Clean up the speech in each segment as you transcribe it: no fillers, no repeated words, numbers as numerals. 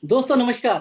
दोस्तों नमस्कार।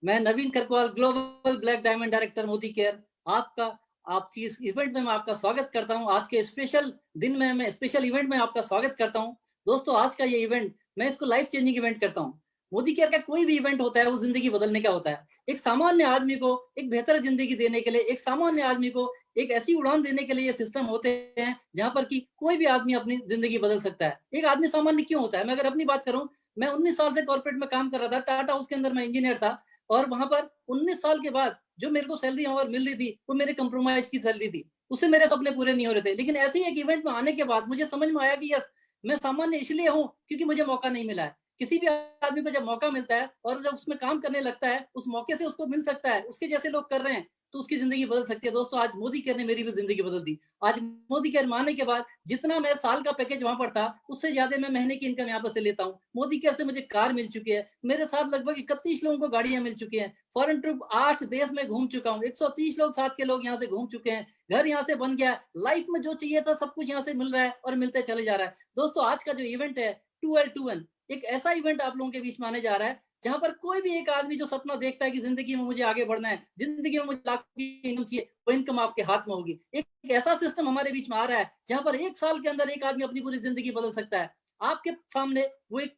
मैं Naveen Karakwal, global black diamond director Modicare. आपका आपकी इस इवेंट में मैं आपका स्वागत करता हूं। आज के स्पेशल दिन में मैं स्पेशल इवेंट में आपका स्वागत करता हूं। दोस्तों आज का ये इवेंट मैं इसको लाइफ चेंजिंग इवेंट करता हूं। मोदी केयर का कोई भी इवेंट होता है वो जिंदगी बदलने का होता है। एक सामान्य आदमी को एक बेहतर जिंदगी देने के लिए, एक सामान्य आदमी को एक ऐसी उड़ान देने के लिए ये सिस्टम होते हैं जहाँ पर कि कोई भी आदमी अपनी जिंदगी बदल सकता है। एक आदमी सामान्य क्यों होता है? मैं अगर अपनी बात करूं, मैं 19 साल से कॉर्पोरेट में काम कर रहा था। टाटा हाउस के अंदर मैं इंजीनियर था और वहां पर 19 साल के बाद जो मेरे को सैलरी वहां पर मिल रही थी वो मेरे कंप्रोमाइज की सैलरी थी। उससे मेरे सपने पूरे नहीं हो रहे थे। लेकिन ऐसे ही एक इवेंट में आने के बाद मुझे समझ में आया कि यस, मैं सामान्य इसलिए हूँ क्योंकि मुझे मौका नहीं मिला है। किसी भी आदमी को जब मौका मिलता है और जब उसमें काम करने लगता है, उस मौके से उसको मिल सकता है, उसके जैसे लोग कर रहे हैं तो उसकी जिंदगी बदल सकती है। दोस्तों आज मोदी केयर ने मेरी भी जिंदगी बदल दी। आज मोदी केयर मानने के बाद जितना मैं साल का पैकेज वहां पर था उससे ज्यादा मैं महीने की इनकम यहाँ पर से लेता हूँ। मोदी केयर से मुझे कार मिल चुकी है। मेरे साथ लगभग 31 लोगों को गाड़ियां मिल चुकी हैं। फॉरेन ट्रिप 8 देश में घूम चुका हूँ। 130 लोग साथ के लोग यहाँ से घूम चुके हैं। घर यहाँ से बन गया। लाइफ में जो चाहिए था सब कुछ यहाँ से मिल रहा है और मिलते चले जा रहा है। दोस्तों आज का जो इवेंट है 2L2N, एक ऐसा इवेंट आप लोगों के बीच में आने जा रहा है जहां पर कोई भी एक आदमी जो सपना देखता है कि जिंदगी में मुझे आगे बढ़ना है, जिंदगी में मुझे लाख की इनकम चाहिए, वो इनकम आपके हाथ में होगी। एक ऐसा सिस्टम हमारे बीच में आ रहा है जहां पर एक साल के अंदर एक आदमी अपनी पूरी जिंदगी बदल सकता है। आपके सामने वो एक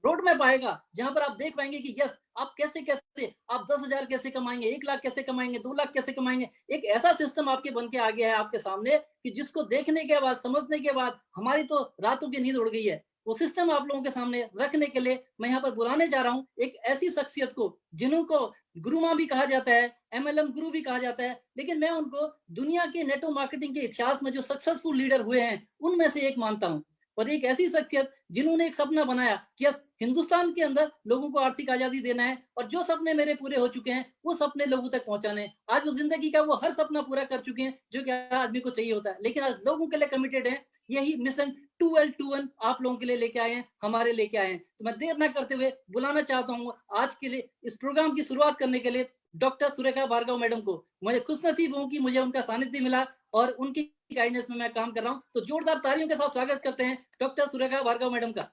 रोड मैप आएगा जहां पर आप देख पाएंगे कि यस, आप कैसे कैसे आप 10,000 कैसे कमाएंगे, 1 लाख कैसे कमाएंगे, 2 लाख कैसे कमाएंगे। एक ऐसा सिस्टम आपके बन के आ गया है आपके सामने कि जिसको देखने के बाद, समझने के बाद हमारी तो रातों की नींद उड़ गई है। वो सिस्टम आप लोगों के सामने रखने के लिए मैं यहाँ पर बुलाने जा रहा हूँ एक ऐसी शख्सियत को जिनको गुरुमा भी कहा जाता है, एमएलएम गुरु भी कहा जाता है, लेकिन मैं उनको दुनिया के नेटवर्क मार्केटिंग के इतिहास में जो सक्सेसफुल लीडर हुए हैं उनमें से एक मानता हूँ। और एक ऐसी शख्सियत जिन्होंने एक सपना बनाया कि यस, हिंदुस्तान के अंदर लोगों को आर्थिक आजादी देना है और जो सपने मेरे पूरे हो चुके हैं वो सपने लोगों तक पहुंचाने हैं। आज वो जिंदगी का वो हर सपना पूरा कर चुके हैं जो कि आदमी को चाहिए होता है, लेकिन आज लोगों के लिए कमिटेड है। यही मिशन 2L2N आप लोगों के लिए लेके आए हैं, हमारे लेके आए हैं। तो मैं देर ना करते हुए बुलाना चाहता हूँ आज के लिए इस प्रोग्राम की शुरुआत करने के लिए डॉक्टर सुरेखा भार्गव मैडम को। मुझे खुश नसीब हूँ कि मुझे उनका सानिध्य मिला और उनकी गाइडेंस में मैं काम कर रहा हूँ। तो जोरदार तालियों के साथ स्वागत करते हैं डॉक्टर सुरेखा भार्गव मैडम का।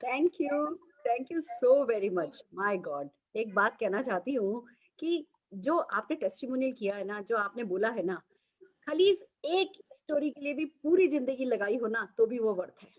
Thank you so very much. My God, एक बात कहना चाहती हूँ कि जो आपने टेस्टिमोनियल किया है ना, जो आपने बोला है ना, खाली इस एक स्टोरी के लिए भी पूरी जिंदगी लगाई हो ना तो भी वो वर्थ है।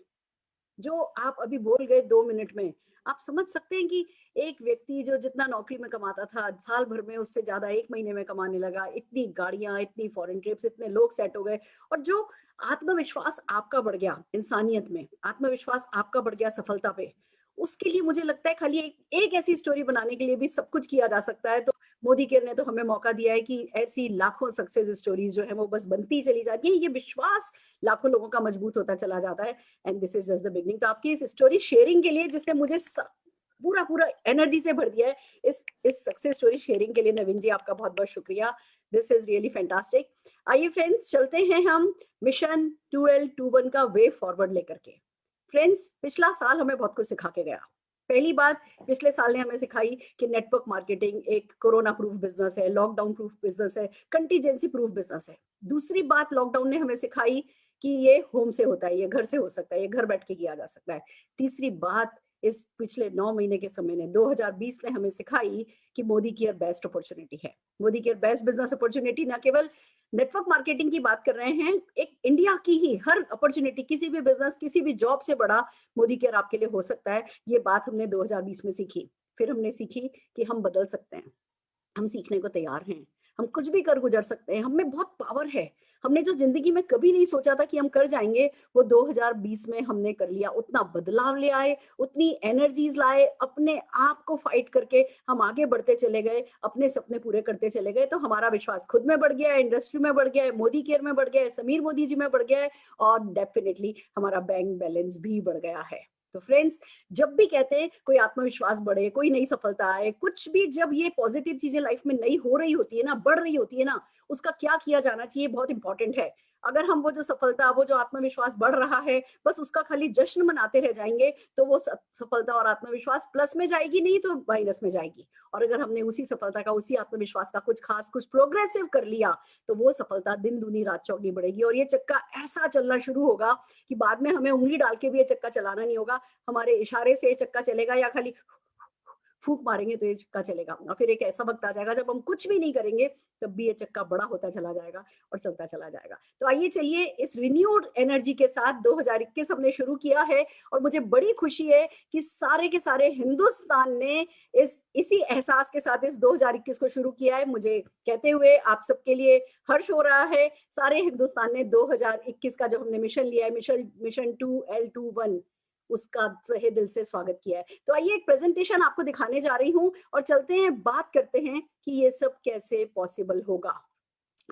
जो आप अभी बोल गए 2 मिनट में, आप समझ सकते हैं कि एक व्यक्ति जो जितना नौकरी में कमाता था साल भर में उससे ज्यादा 1 महीने में कमाने लगा, इतनी गाड़ियां, इतनी फॉरेन ट्रिप्स, इतने लोग सेट हो गए, और जो आत्मविश्वास आपका बढ़ गया, इंसानियत में आत्मविश्वास आपका बढ़ गया सफलता पे, उसके लिए मुझे लगता है खाली एक ऐसी स्टोरी बनाने के लिए भी सब कुछ किया जा सकता है। तो मोदी केयर ने तो हमें मौका दिया है कि ऐसी लाखों सक्सेस स्टोरीज जो है वो बस बनती चली जाती है, ये विश्वास लाखों लोगों का मजबूत होता चला जाता है। And this is just the beginning. तो आपकी इस स्टोरी शेयरिंग के लिए, जिसने मुझे पूरा पूरा एनर्जी से भर दिया है, इस सक्सेस स्टोरी शेयरिंग के लिए नवीन जी आपका बहुत बहुत शुक्रिया। This is really fantastic. आइए फ्रेंड्स, चलते हैं हम मिशन 2L2N का वे फॉरवर्ड लेकर के। फ्रेंड्स, पिछला साल हमें बहुत कुछ सिखा के गया। पहली बात, पिछले साल ने हमें सिखाई कि नेटवर्क मार्केटिंग एक कोरोना प्रूफ बिजनेस है, लॉकडाउन प्रूफ बिजनेस है, कंटीजेंसी प्रूफ बिजनेस है। दूसरी बात लॉकडाउन ने हमें सिखाई कि ये होम से होता है, ये घर से हो सकता है, ये घर बैठ के किया जा सकता है। तीसरी बात, इस पिछले 9 महीने के समय ने, 2020 ने हमें सिखाई कि मोदी केयर बेस्ट अपॉर्चुनिटी है। Modi care best business opportunity, ना केवल नेटवर्क मार्केटिंग की बात कर रहे हैं, एक इंडिया की ही हर अपॉर्चुनिटी, किसी भी बिजनेस, किसी भी जॉब से बड़ा मोदी केयर आपके लिए हो सकता है। ये बात हमने 2020 में सीखी। फिर हमने सीखी कि हम बदल सकते हैं, हम सीखने को तैयार हैं, हम कुछ भी कर गुजर सकते हैं, हम में बहुत पावर है। हमने जो जिंदगी में कभी नहीं सोचा था कि हम कर जाएंगे, वो 2020 में हमने कर लिया। उतना बदलाव ले आए, उतनी एनर्जीज लाए, अपने आप को फाइट करके हम आगे बढ़ते चले गए, अपने सपने पूरे करते चले गए। तो हमारा विश्वास खुद में बढ़ गया है, इंडस्ट्री में बढ़ गया है, मोदी केयर में बढ़ गया है, समीर मोदी जी में बढ़ गया है, और डेफिनेटली हमारा बैंक बैलेंस भी बढ़ गया है। तो फ्रेंड्स, जब भी कहते हैं कोई आत्मविश्वास बढ़े, कोई नई सफलता आए, कुछ भी, जब ये पॉजिटिव चीजें लाइफ में नई हो रही होती है ना, बढ़ रही होती है ना, उसका क्या किया जाना चाहिए बहुत इंपॉर्टेंट है। अगर हम वो जो सफलता, वो जो आत्मविश्वास बढ़ रहा है, बस उसका खाली जश्न मनाते रह जाएंगे, तो वो सफलता और आत्मविश्वास प्लस में जाएगी नहीं तो माइनस में जाएगी। और अगर हमने उसी सफलता का, उसी आत्मविश्वास का कुछ खास, कुछ प्रोग्रेसिव कर लिया, तो वो सफलता दिन दूनी रात चौगनी बढ़ेगी, और ये चक्का ऐसा चलना शुरू होगा कि बाद में हमें उंगली डाल के भी ये चक्का चलाना नहीं होगा। हमारे इशारे से ये चक्का चलेगा, या खाली फूंक मारेंगे तो ये चक्का चलेगा, और फिर एक ऐसा वक्त आ जाएगा जब हम कुछ भी नहीं करेंगे तब भी ये चक्का बड़ा होता चला जाएगा और चलता चला जाएगा। तो आइए चलिए इस रिन्यूड एनर्जी के साथ 2021 हमने शुरू किया है, और मुझे बड़ी खुशी है कि सारे के सारे हिंदुस्तान ने इसी एहसास के साथ इस 2021 को शुरू किया है। मुझे कहते हुए आप सबके लिए हर्ष हो रहा है, सारे हिंदुस्तान ने 2021 का जो हमने मिशन लिया है, मिशन 2L21, उसका तहे दिल से स्वागत किया है। तो आइए एक प्रेजेंटेशन आपको दिखाने जा रही हूं और चलते हैं, बात करते हैं कि ये सब कैसे पॉसिबल होगा।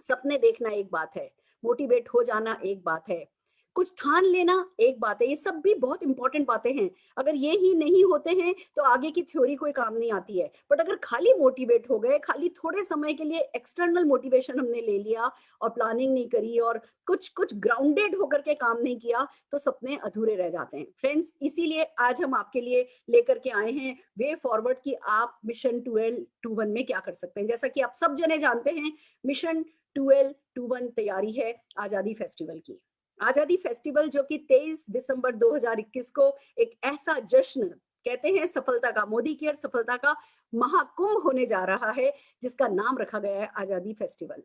सपने देखना एक बात है, मोटिवेट हो जाना एक बात है, कुछ ठान लेना एक बात है, ये सब भी बहुत इंपॉर्टेंट बातें हैं। अगर ये ही नहीं होते हैं तो आगे की थ्योरी कोई काम नहीं आती है। बट अगर खाली मोटिवेट हो गए, खाली थोड़े समय के लिए एक्सटर्नल मोटिवेशन हमने ले लिया और प्लानिंग नहीं करी और कुछ कुछ ग्राउंडेड होकर के काम नहीं किया, तो सपने अधूरे रह जाते हैं। फ्रेंड्स, इसीलिए आज हम आपके लिए लेकर के आए हैं वे फॉरवर्ड कि आप मिशन 2L21 में क्या कर सकते हैं। जैसा कि आप सब जने जानते हैं, मिशन 2L21 तैयारी है आजादी फेस्टिवल की। आजादी फेस्टिवल जो कि 23 दिसंबर 2021 को एक ऐसा जश्न, कहते हैं सफलता का, मोदी केयर सफलता का महाकुंभ होने जा रहा है, जिसका नाम रखा गया है आजादी फेस्टिवल।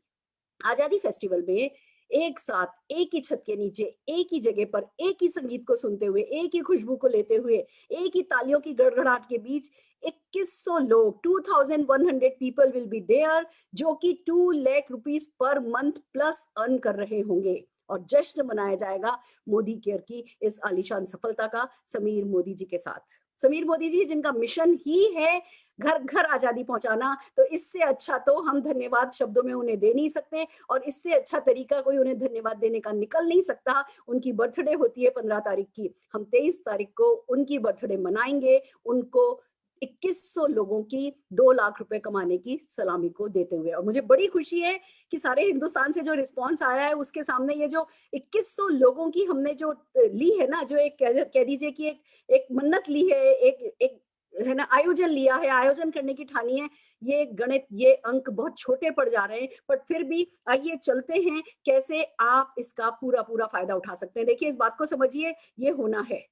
आजादी फेस्टिवल में एक साथ एक ही छत के नीचे एक ही जगह पर एक ही संगीत को सुनते हुए, एक ही खुशबू को लेते हुए, एक ही तालियों की गड़गड़ाहट के बीच 2100 लोग, 2100 पीपल विल बी देयर, जो कि 2 lakh rupees per month plus earn कर रहे होंगे। और जश्न मनाया जाएगा मोदी केयर की इस आलीशान सफलता का समीर मोदी जी के साथ। समीर मोदी जी जिनका मिशन ही है घर घर आजादी पहुंचाना, तो इससे अच्छा तो हम धन्यवाद शब्दों में उन्हें दे नहीं सकते, और इससे अच्छा तरीका कोई उन्हें धन्यवाद देने का निकल नहीं सकता। उनकी बर्थडे होती है 15 तारीख की, हम 23 तारीख को उनकी बर्थडे मनाएंगे, उनको 2100 लोगों की 2 लाख रुपए कमाने की सलामी को देते हुए। और मुझे बड़ी खुशी है कि सारे हिंदुस्तान से जो रिस्पांस आया है उसके सामने ये जो 2100 लोगों की हमने जो ली है ना, जो एक कह दीजिए कि एक मन्नत ली है, एक है ना आयोजन लिया है, आयोजन करने की ठानी है। ये गणित, ये अंक बहुत छोटे पड़ जा रहे हैं, बट फिर भी आइए चलते हैं कैसे आप इसका पूरा पूरा फायदा उठा सकते हैं। देखिए, इस बात को समझिए, ये होना है,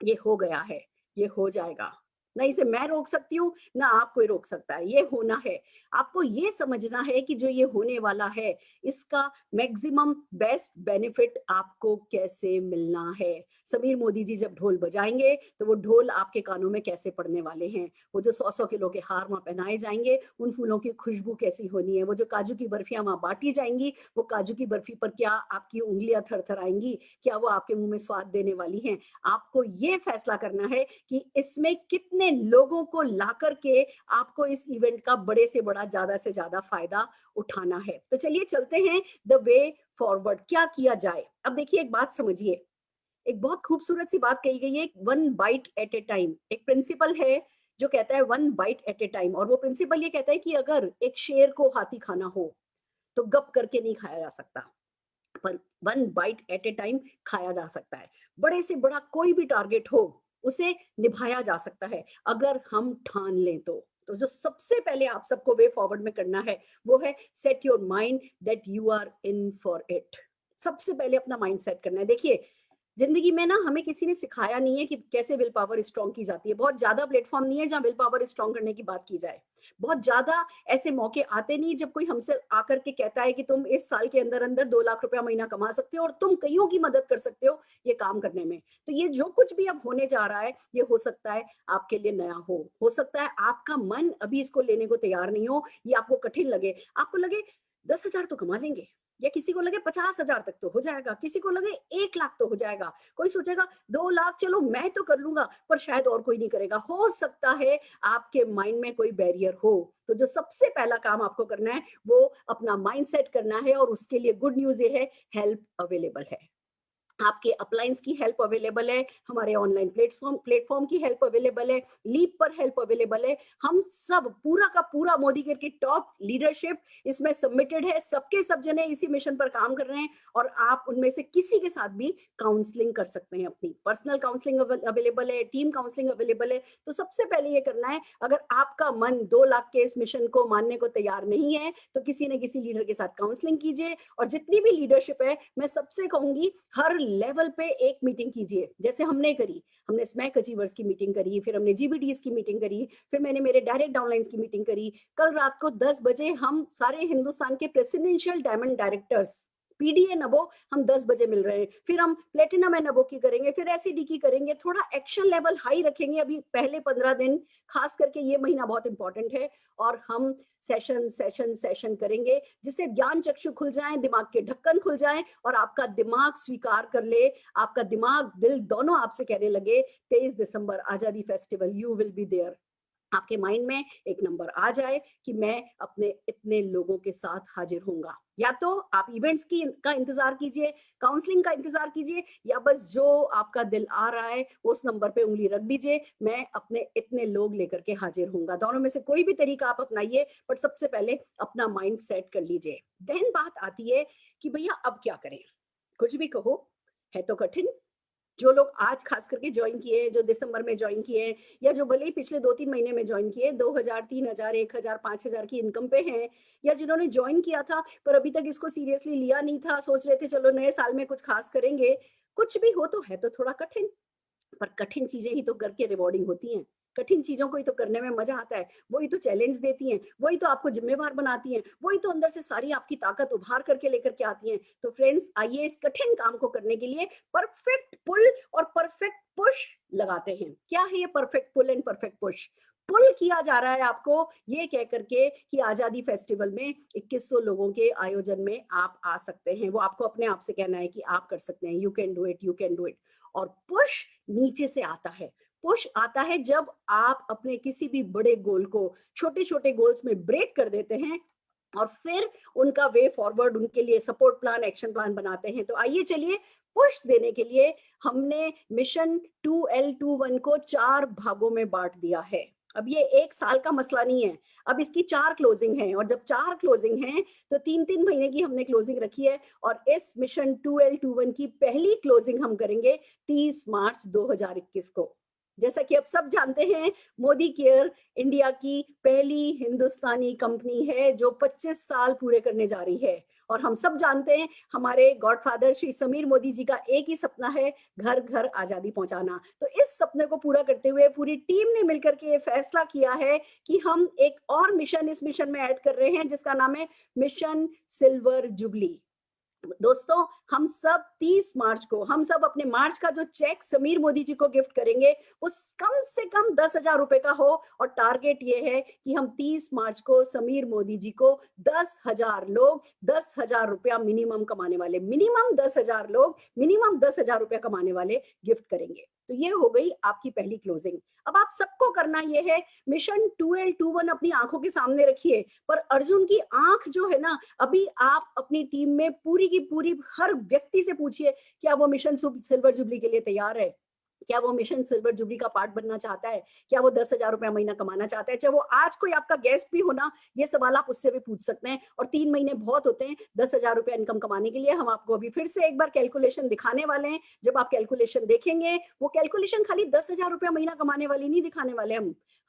ये हो गया है, ये हो जाएगा। ना इसे मैं रोक सकती हूँ, ना आप कोई रोक सकता है, ये होना है। आपको ये समझना है कि जो ये होने वाला है, इसका मैक्सिमम बेस्ट बेनिफिट आपको कैसे मिलना है। समीर मोदी जी जब ढोल बजाएंगे तो वो ढोल आपके कानों में कैसे पड़ने वाले हैं, वो जो 100-100 किलो के हार वहां पहनाए जाएंगे, उन फूलों की खुशबू कैसी होनी है, वो जो काजू की बर्फियां वहां बांटी जाएंगी, वो काजू की बर्फी पर क्या आपकी उंगलियां थरथराएंगी, क्या वो आपके मुंह में स्वाद देने वाली हैं। आपको ये फैसला करना है कि इसमें कितने लोगों को ला करके आपको इस इवेंट का बड़े से बड़ा, ज्यादा से ज्यादा फायदा उठाना है। तो चलिए चलते हैं द वे फॉरवर्ड, क्या किया जाए। अब देखिए, एक बात समझिए, एक बहुत खूबसूरत सी बात कही गई है, 1 बाइट एट ए टाइम। एक प्रिंसिपल है जो कहता है 1 बाइट एट ए टाइम, और वो प्रिंसिपल ये कहता है कि अगर एक शेर को हाथी खाना हो तो गप करके नहीं खाया जा सकता, पर 1 बाइट एट ए टाइम खाया जा सकता है। बड़े से बड़ा कोई भी टारगेट हो, उसे निभाया जा सकता है अगर हम ठान लें तो जो सबसे पहले आप सबको वे फॉरवर्ड में करना है वो है set your mind that you are in for it. सबसे पहले अपना माइंड सेट करना है। देखिए, जिंदगी में ना हमें किसी ने सिखाया नहीं है कि कैसे विल पावर स्ट्रॉन्ग की जाती है। बहुत ज्यादा प्लेटफॉर्म नहीं है जहां विल पावर स्ट्रॉन्ग करने की बात की जाए। बहुत ज्यादा ऐसे मौके आते नहीं जब कोई हमसे आकर के कहता है कि तुम इस साल के अंदर अंदर 2 लाख रुपया महीना कमा सकते हो और तुम कईयों की मदद कर सकते हो ये काम करने में। तो ये जो कुछ भी अब होने जा रहा है, ये हो सकता है आपके लिए नया हो सकता है आपका मन अभी इसको लेने को तैयार नहीं हो, ये आपको कठिन लगे, आपको लगे 10,000 तो कमा लेंगे, या किसी को लगे 50,000 तक तो हो जाएगा, किसी को लगे 1 लाख तो हो जाएगा, कोई सोचेगा 2 लाख चलो मैं तो कर लूंगा, पर शायद और कोई नहीं करेगा। हो सकता है आपके माइंड में कोई बैरियर हो। तो जो सबसे पहला काम आपको करना है वो अपना माइंड सेट करना है, और उसके लिए गुड न्यूज ये है, हेल्प अवेलेबल है। आपके अपलाइंस की हेल्प अवेलेबल है, हमारे ऑनलाइन प्लेटफॉर्म की हेल्प अवेलेबल है, लीप पर हेल्प अवेलेबल है। हम सब पूरा का पूरा मोदी केयर की टॉप लीडरशिप इसमें सबमिटेड है, सबके सब जने इसी मिशन पर काम कर रहे हैं, और आप उनमें से किसी के साथ भी काउंसलिंग कर सकते हैं। अपनी पर्सनल काउंसलिंग अवेलेबल है, टीम काउंसलिंग अवेलेबल है। तो सबसे पहले ये करना है, अगर आपका मन 2 लाख के इस मिशन को मानने को तैयार नहीं है तो किसी न किसी लीडर के साथ काउंसलिंग कीजिए। और जितनी भी लीडरशिप है, मैं सबसे कहूंगी हर लेवल पे एक मीटिंग कीजिए, जैसे हमने करी। हमने स्मैक अचीवर्स की मीटिंग करी, फिर हमने जीबीडीज की मीटिंग करी, फिर मैंने मेरे डायरेक्ट डाउनलाइंस की मीटिंग करी। कल रात को 10 बजे हम सारे हिंदुस्तान के प्रेसिडेंशियल डायमंड डायरेक्टर्स पीडीए नबो हम 10 बजे मिल रहे हैं। फिर हम प्लेटिनम एंड नबो की करेंगे, फिर एसईडी की करेंगे। थोड़ा एक्शन लेवल हाई रखेंगे अभी पहले 15 दिन, खास करके ये महीना बहुत इंपॉर्टेंट है। और हम सेशन सेशन सेशन करेंगे जिससे ज्ञान चक्षु खुल जाए, दिमाग के ढक्कन खुल जाए और आपका दिमाग स्वीकार कर ले, आपका दिमाग दिल दोनों आपसे कहने लगे 23 दिसंबर आजादी festival, you will be there. आपके माइंड में एक नंबर आ जाए कि मैं अपने इतने लोगों के साथ हाजिर होऊंगा। या तो आप इवेंट्स की का इंतजार कीजिए, काउंसलिंग का इंतजार कीजिए, या बस जो आपका दिल आ रहा है उस नंबर पे उंगली रख दीजिए, मैं अपने इतने लोग लेकर के हाजिर होऊंगा। दोनों में से कोई भी तरीका आप अपनाइए, पर सबसे पहले अपना माइंड सेट कर लीजिए। देन बात आती है कि भैया अब क्या करें। कुछ भी कहो, है तो कठिन। जो लोग आज खास करके ज्वाइन किए, जो दिसंबर में ज्वाइन किए, या जो भले ही पिछले 2-3 महीने में ज्वाइन किए, 2000, 3000, 1000, 5000 की इनकम पे हैं, या जिन्होंने ज्वाइन किया था पर अभी तक इसको सीरियसली लिया नहीं था, सोच रहे थे चलो नए साल में कुछ खास करेंगे। कुछ भी हो तो है तो थोड़ा कठिन, पर कठिन चीजें ही तो करके रिवॉर्डिंग होती हैं। कठिन चीजों को ही तो करने में मजा आता है, वही तो चैलेंज देती हैं, वही तो आपको जिम्मेवार बनाती हैं, वही तो अंदर से सारी आपकी ताकत उभार करके लेकर के आती हैं। तो फ्रेंड्स, आइए इस कठिन काम को करने के लिए परफेक्ट पुल और परफेक्ट पुश लगाते हैं। क्या है ये perfect pull and perfect push? Pull किया जा रहा है आपको ये कह करके कि आजादी फेस्टिवल में 2100 लोगों के आयोजन में आप आ सकते हैं। वो आपको अपने आप से कहना है कि आप कर सकते हैं, you can do it, you can do it. और पुश नीचे से आता है। पुश आता है जब आप अपने किसी भी बड़े गोल को छोटे छोटे गोल्स में ब्रेक कर देते हैं और फिर उनका वे फॉरवर्ड, उनके लिए सपोर्ट प्लान, एक्शन प्लान बनाते हैं। तो आइए चलिए, पुश देने के लिए हमने मिशन 2L21 को 4 भागों में बांट दिया है। अब ये 1 साल का मसला नहीं है, अब इसकी 4 क्लोजिंग है, और जब 4 क्लोजिंग हैं तो 3-3 महीने की हमने क्लोजिंग रखी है। और इस मिशन 2L21 की पहली क्लोजिंग हम करेंगे 30 मार्च 2021 को। जैसा कि अब सब जानते हैं, मोदी केयर इंडिया की पहली हिंदुस्तानी कंपनी है जो 25 साल पूरे करने जा रही है। और हम सब जानते हैं, हमारे गॉडफादर श्री समीर मोदी जी का एक ही सपना है, घर घर आजादी पहुंचाना। तो इस सपने को पूरा करते हुए पूरी टीम ने मिलकर के ये फैसला किया है कि हम एक और मिशन इस मिशन में ऐड कर रहे हैं, जिसका नाम है मिशन सिल्वर जुबली। दोस्तों, हम सब 30 मार्च को, हम सब अपने मार्च का जो चेक समीर मोदी जी को गिफ्ट करेंगे, उस कम से कम 10,000 रुपए का हो। और टारगेट ये है कि हम 30 मार्च को समीर मोदी जी को 10,000 लोग, 10,000 रुपया मिनिमम कमाने वाले, मिनिमम 10,000 लोग मिनिमम 10,000 रुपया कमाने वाले गिफ्ट करेंगे। तो ये हो गई आपकी पहली क्लोजिंग। अब आप सबको करना ये है, मिशन 2L21 अपनी आंखों के सामने रखिए, पर अर्जुन की आंख जो है ना, अभी आप अपनी टीम में पूरी की पूरी हर व्यक्ति से पूछिए, क्या वो मिशन सिल्वर जुबली के लिए तैयार है? क्या वो मिशन सिल्वर जुबली का पार्ट बनना चाहता है? क्या वो 10,000 रुपया महीना कमाना चाहता है? चाहे वो आज कोई आपका गेस्ट भी हो ना, ये सवाल आप उससे भी पूछ सकते हैं। और 3 महीने बहुत होते हैं 10,000 रुपया इनकम कमाने के लिए। हम आपको अभी फिर से एक बार कैलकुलेशन दिखाने वाले हैं। जब आप कैलकुलेशन देखेंगे, वो कैलकुलेशन खाली 10,000 रुपया महीना कमाने वाली नहीं दिखाने वाले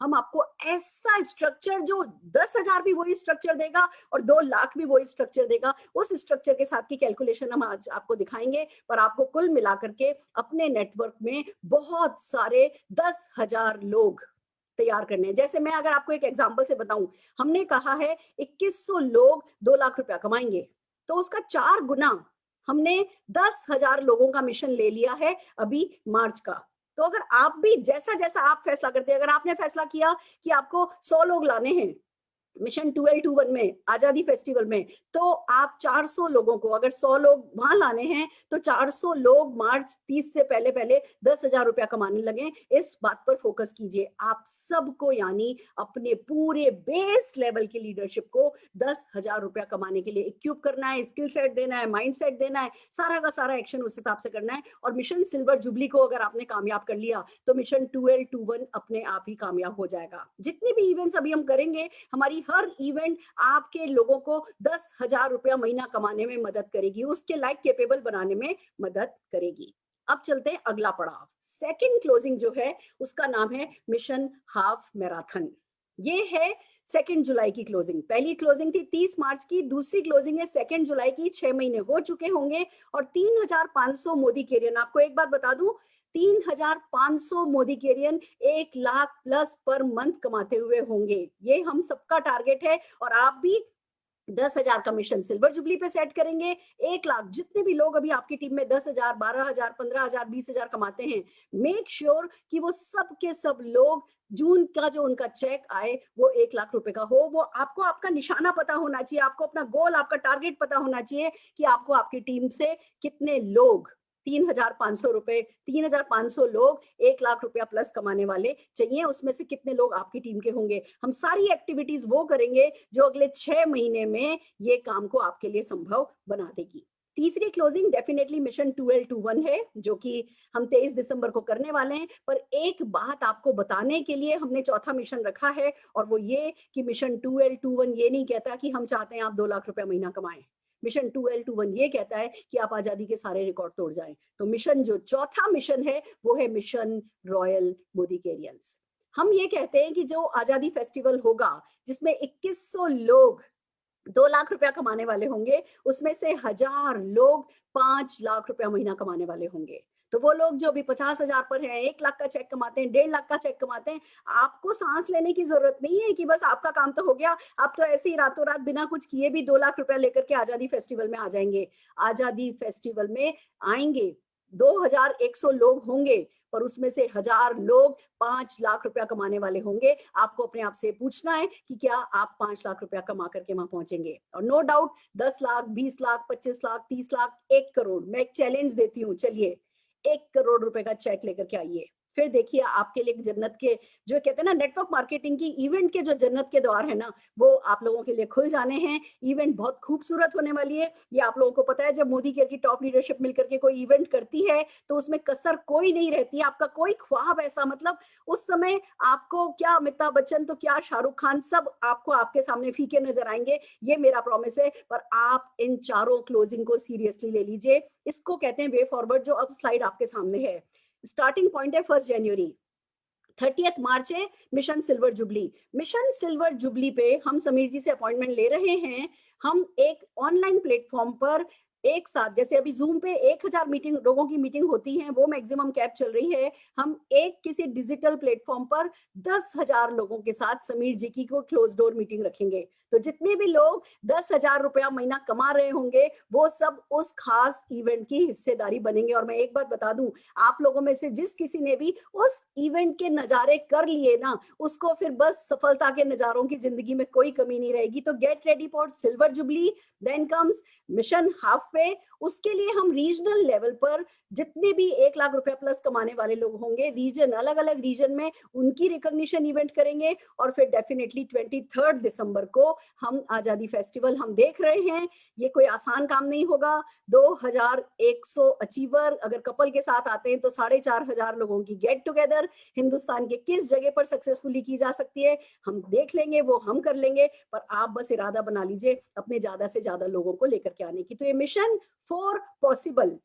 हम आपको ऐसा स्ट्रक्चर, जो 10,000 भी वही स्ट्रक्चर देगा और 2 लाख भी वही स्ट्रक्चर देगा, उस स्ट्रक्चर के साथ की कैलकुलेशन हम आज आपको दिखाएंगे। पर आपको कुल मिलाकर के अपने नेटवर्क में बहुत सारे 10,000 लोग तैयार करने हैं। जैसे मैं अगर आपको एक एग्जांपल से बताऊं, हमने कहा है 2100 लोग 2 लाख रुपया कमाएंगे, तो उसका 4 गुना हमने 10,000 लोगों का मिशन ले लिया है अभी मार्च का। तो अगर आप भी जैसा जैसा आप फैसला करते हैं, अगर आपने फैसला किया कि आपको 100 लोग लाने हैं मिशन 2L21 में, आजादी फेस्टिवल में, तो आप 400 लोगों को, अगर 100 लोग वहां लाने हैं तो 400 लोग मार्च 30 से पहले पहले 10,000 रुपया कमाने लगे। इस बात पर फोकस कीजिए। आप सबको, यानी अपने पूरे बेस लेवल की लीडरशिप को 10,000 रुपया कमाने के लिए इक्विप करना है, स्किल सेट देना है, माइंड सेट देना है, सारा का सारा एक्शन उस हिसाब से करना है। और मिशन सिल्वर जुबली को अगर आपने कामयाब कर लिया तो मिशन 2L21 अपने आप ही कामयाब हो जाएगा। जितनी भी इवेंट्स अभी हम करेंगे, हमारी हर इवेंट आपके लोगों को 10,000 रुपया महीना कमाने में मदद करेगी, उसके लायक कैपेबल बनाने में मदद करेगी। अब चलते हैं अगला पड़ाव। सेकंड क्लोजिंग जो है उसका नाम है मिशन हाफ मैराथन। ये है 2 जुलाई की क्लोजिंग। पहली क्लोजिंग थी 30 मार्च की, दूसरी क्लोजिंग है 2 जुलाई की। 6 महीने हो चुके होंगे और 3,500 मोदी कैरियर। आपको एक बात बता दूं, 3,500 Modicare 1 lakh plus per month कमाते हुए होंगे। ये हम सबका टारगेट है और आप भी 10,000 का मिशन सिल्वर जुबली पे सेट करेंगे। 1 लाख जितने भी लोग अभी आपकी टीम में 10,000, 12,000, 15,000, 20,000 कमाते हैं, मेक श्योर कि वो सब के सब लोग जून का जो उनका चेक आए वो 1 लाख रुपए का हो। वो आपको आपका निशाना पता होना चाहिए, आपको अपना गोल, आपका टारगेट पता होना चाहिए कि आपको आपकी टीम से कितने लोग 3,500 रुपए, 3,500 लोग 1 लाख रुपया प्लस कमाने वाले चाहिए। उसमें से कितने लोग आपकी टीम के होंगे। हम सारी एक्टिविटीज वो करेंगे जो अगले 6 महीने में ये काम को आपके लिए संभव बना देगी। तीसरी क्लोजिंग डेफिनेटली मिशन 2L21 है, जो कि हम 23 दिसंबर को करने वाले हैं। पर एक बात आपको बताने के लिए हमने चौथा मिशन रखा है और वो ये कि मिशन 2L21 ये नहीं कहता कि हम चाहते हैं आप 2 लाख रुपया महीना कमाएं। मिशन 2L21 ये कहता है कि आप आजादी के सारे रिकॉर्ड तोड़ जाएं। तो मिशन जो चौथा मिशन है वो है मिशन रॉयल मोदी कैरियंस। हम ये कहते हैं कि जो आजादी फेस्टिवल होगा जिसमें 2100 लोग 2 लाख रुपया कमाने वाले होंगे, उसमें से 1000 लोग 5 लाख रुपया महीना कमाने वाले होंगे। तो वो लोग जो अभी 50,000 पर हैं, 1 लाख का चेक कमाते हैं, 1.5 लाख का चेक कमाते हैं, आपको सांस लेने की जरूरत नहीं है कि बस आपका काम तो हो गया, आप तो ऐसे ही रातों रात बिना कुछ किए भी 2 लाख रुपया लेकर के आजादी फेस्टिवल में आ जाएंगे। आजादी फेस्टिवल में आएंगे 2,100 लोग होंगे, पर उसमें से 1000 लोग 5 लाख रुपया कमाने वाले होंगे। आपको अपने आप से पूछना है कि क्या आप 5 लाख रुपया कमा करके वहां पहुंचेंगे। और नो डाउट 10 लाख, 20 लाख, 25 लाख, 30 लाख, 1 करोड़, मैं एक चैलेंज देती हूँ, चलिए 1 करोड़ रुपए का चेक लेकर के आइए। फिर देखिए आपके लिए जन्नत के, जो कहते हैं ना नेटवर्क मार्केटिंग की इवेंट के जो जन्नत के द्वार है ना, वो आप लोगों के लिए खुल जाने हैं। इवेंट बहुत खूबसूरत होने वाली है। ये आप लोगों को पता है, जब मोदी केयर की टॉप लीडरशिप मिलकर के कोई इवेंट करती है तो उसमें कसर कोई नहीं रहती। आपका कोई ख्वाब ऐसा, मतलब उस समय आपको क्या अमिताभ बच्चन तो क्या शाहरुख खान, सब आपको आपके सामने फीके नजर आएंगे, ये मेरा प्रॉमिस है। पर आप इन चारों क्लोजिंग को सीरियसली ले लीजिए। इसको कहते हैं वे फॉरवर्ड, जो अब स्लाइड आपके सामने है। स्टार्टिंग पॉइंट है 1 जनवरी, 30 मार्च है mission silver jubilee. Mission silver jubilee पे हम समीर जी से अपॉइंटमेंट ले रहे हैं। हम एक ऑनलाइन प्लेटफॉर्म पर एक साथ, जैसे अभी जूम पे 1000 मीटिंग लोगों की मीटिंग होती है, वो मैक्सिमम कैप चल रही है, हम एक किसी डिजिटल प्लेटफॉर्म पर 10,000 लोगों के साथ समीर जी की को क्लोज डोर मीटिंग रखेंगे। तो जितने भी लोग 10,000 रुपया महीना कमा रहे होंगे वो सब उस खास इवेंट की हिस्सेदारी बनेंगे। और मैं एक बात बता दूं, आप लोगों में से जिस किसी ने भी उस इवेंट के नजारे कर लिए ना, उसको फिर बस सफलता के नजारों की जिंदगी में कोई कमी नहीं रहेगी। तो get ready for silver jubilee, then comes mission halfway. उसके लिए हम रीजनल लेवल पर जितने भी 1 लाख रुपया प्लस कमाने वाले लोग होंगे, रीजन, अलग अलग रीजन में उनकी रिकॉग्निशन इवेंट करेंगे। और फिर डेफिनेटली 23 दिसंबर को हम आजादी फेस्टिवल हम देख रहे हैं। ये कोई आसान काम नहीं होगा। 2100 अचीवर अगर कपल के साथ आते हैं तो 4,500 लोगों की गेट टुगेदर हिंदुस्तान के किस जगह पर सक्सेसफुली की जा सकती है हम देख लेंगे, वो हम कर लेंगे। पर आप बस इरादा बना लीजिए अपने ज्यादा से ज्यादा लोगों को लेकर के आने की। तो ये मिशन 4 पॉसिबल,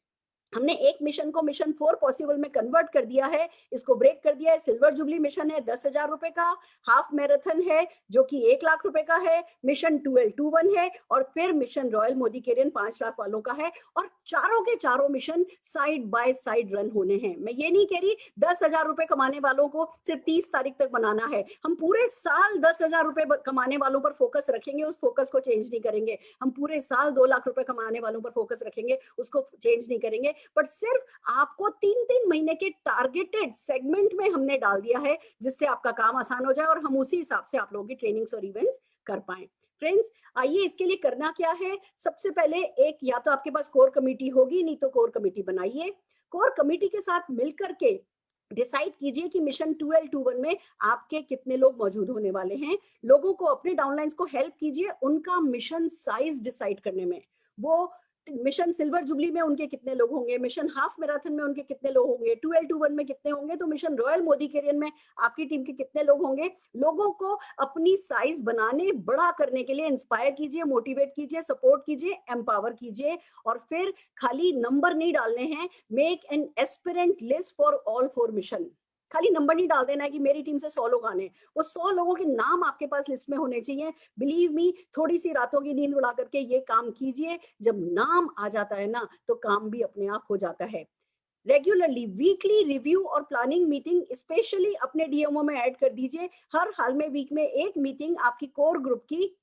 हमने एक मिशन को मिशन 4 पॉसिबल में कन्वर्ट कर दिया है, इसको ब्रेक कर दिया है। सिल्वर जुबली मिशन है 10,000 रुपए का, हाफ मैराथन है जो कि 1 लाख रुपए का है, मिशन 2L21 है और फिर mission royal Modicare 5 lakh वालों का है। और चारों के चारों mission side by side run होने हैं। मैं ये नहीं कह रही 10,000 रुपए कमाने वालों को सिर्फ 30 तारीख तक बनाना है, हम पूरे साल 10,000 रुपए कमाने वालों पर फोकस रखेंगे, उस फोकस को चेंज नहीं करेंगे। हम पूरे साल 2 लाख रुपए कमाने वालों पर फोकस रखेंगे, उसको चेंज नहीं करेंगे। बट सिर्फ आपको 3-3 महीने के टारगेटेड सेगमेंट में हमने डाल दिया है, जिससे आपका काम आसान हो जाए और हम उसी हिसाब से आप लोगों की ट्रेनिंग्स और इवेंट्स कर पाए। फ्रेंड्स, आइए इसके लिए करना क्या है। सबसे पहले एक, या तो आपके पास कोर कमेटी होगी, नहीं तो कोर कमेटी बनाइए। कोर कमेटी के साथ मिलकर के डिसाइड कीजिए कि मिशन 2L21 में आपके कितने लोग मौजूद होने वाले हैं। लोगों को, अपने डाउनलाइंस को हेल्प कीजिए उनका मिशन साइज डिसाइड करने में। वो मिशन सिल्वर जुबली में उनके कितने लोग होंगे, मिशन हाफ मैराथन में उनके कितने लोग होंगे, 2L21 में कितने होंगे, तो मिशन रॉयल मोदी कैरियर में आपकी टीम के कितने लोग होंगे। लोगों को अपनी साइज बनाने, बड़ा करने के लिए इंस्पायर कीजिए, मोटिवेट कीजिए, सपोर्ट कीजिए, एम्पावर कीजिए। और फिर खाली नंबर नहीं डालने हैं, make an aspirant list for all 4 mission. खाली नंबर नहीं डाल देना है कि मेरी टीम से 100 लोग आने हैं, वो 100 लोगों के नाम आपके पास लिस्ट में होने चाहिए। बिलीव मी, थोड़ी सी रातों की नींद उड़ा करके ये काम कीजिए। जब नाम आ जाता है ना, तो काम भी अपने आप हो जाता है। रेगुलरली वीकली रिव्यू और प्लानिंग मीटिंग स्पेशली अपने डीएमओ में ऐड कर दीजिए। हर हाल में वीक में एक मीटिंग आपकी कोर ग्रुप की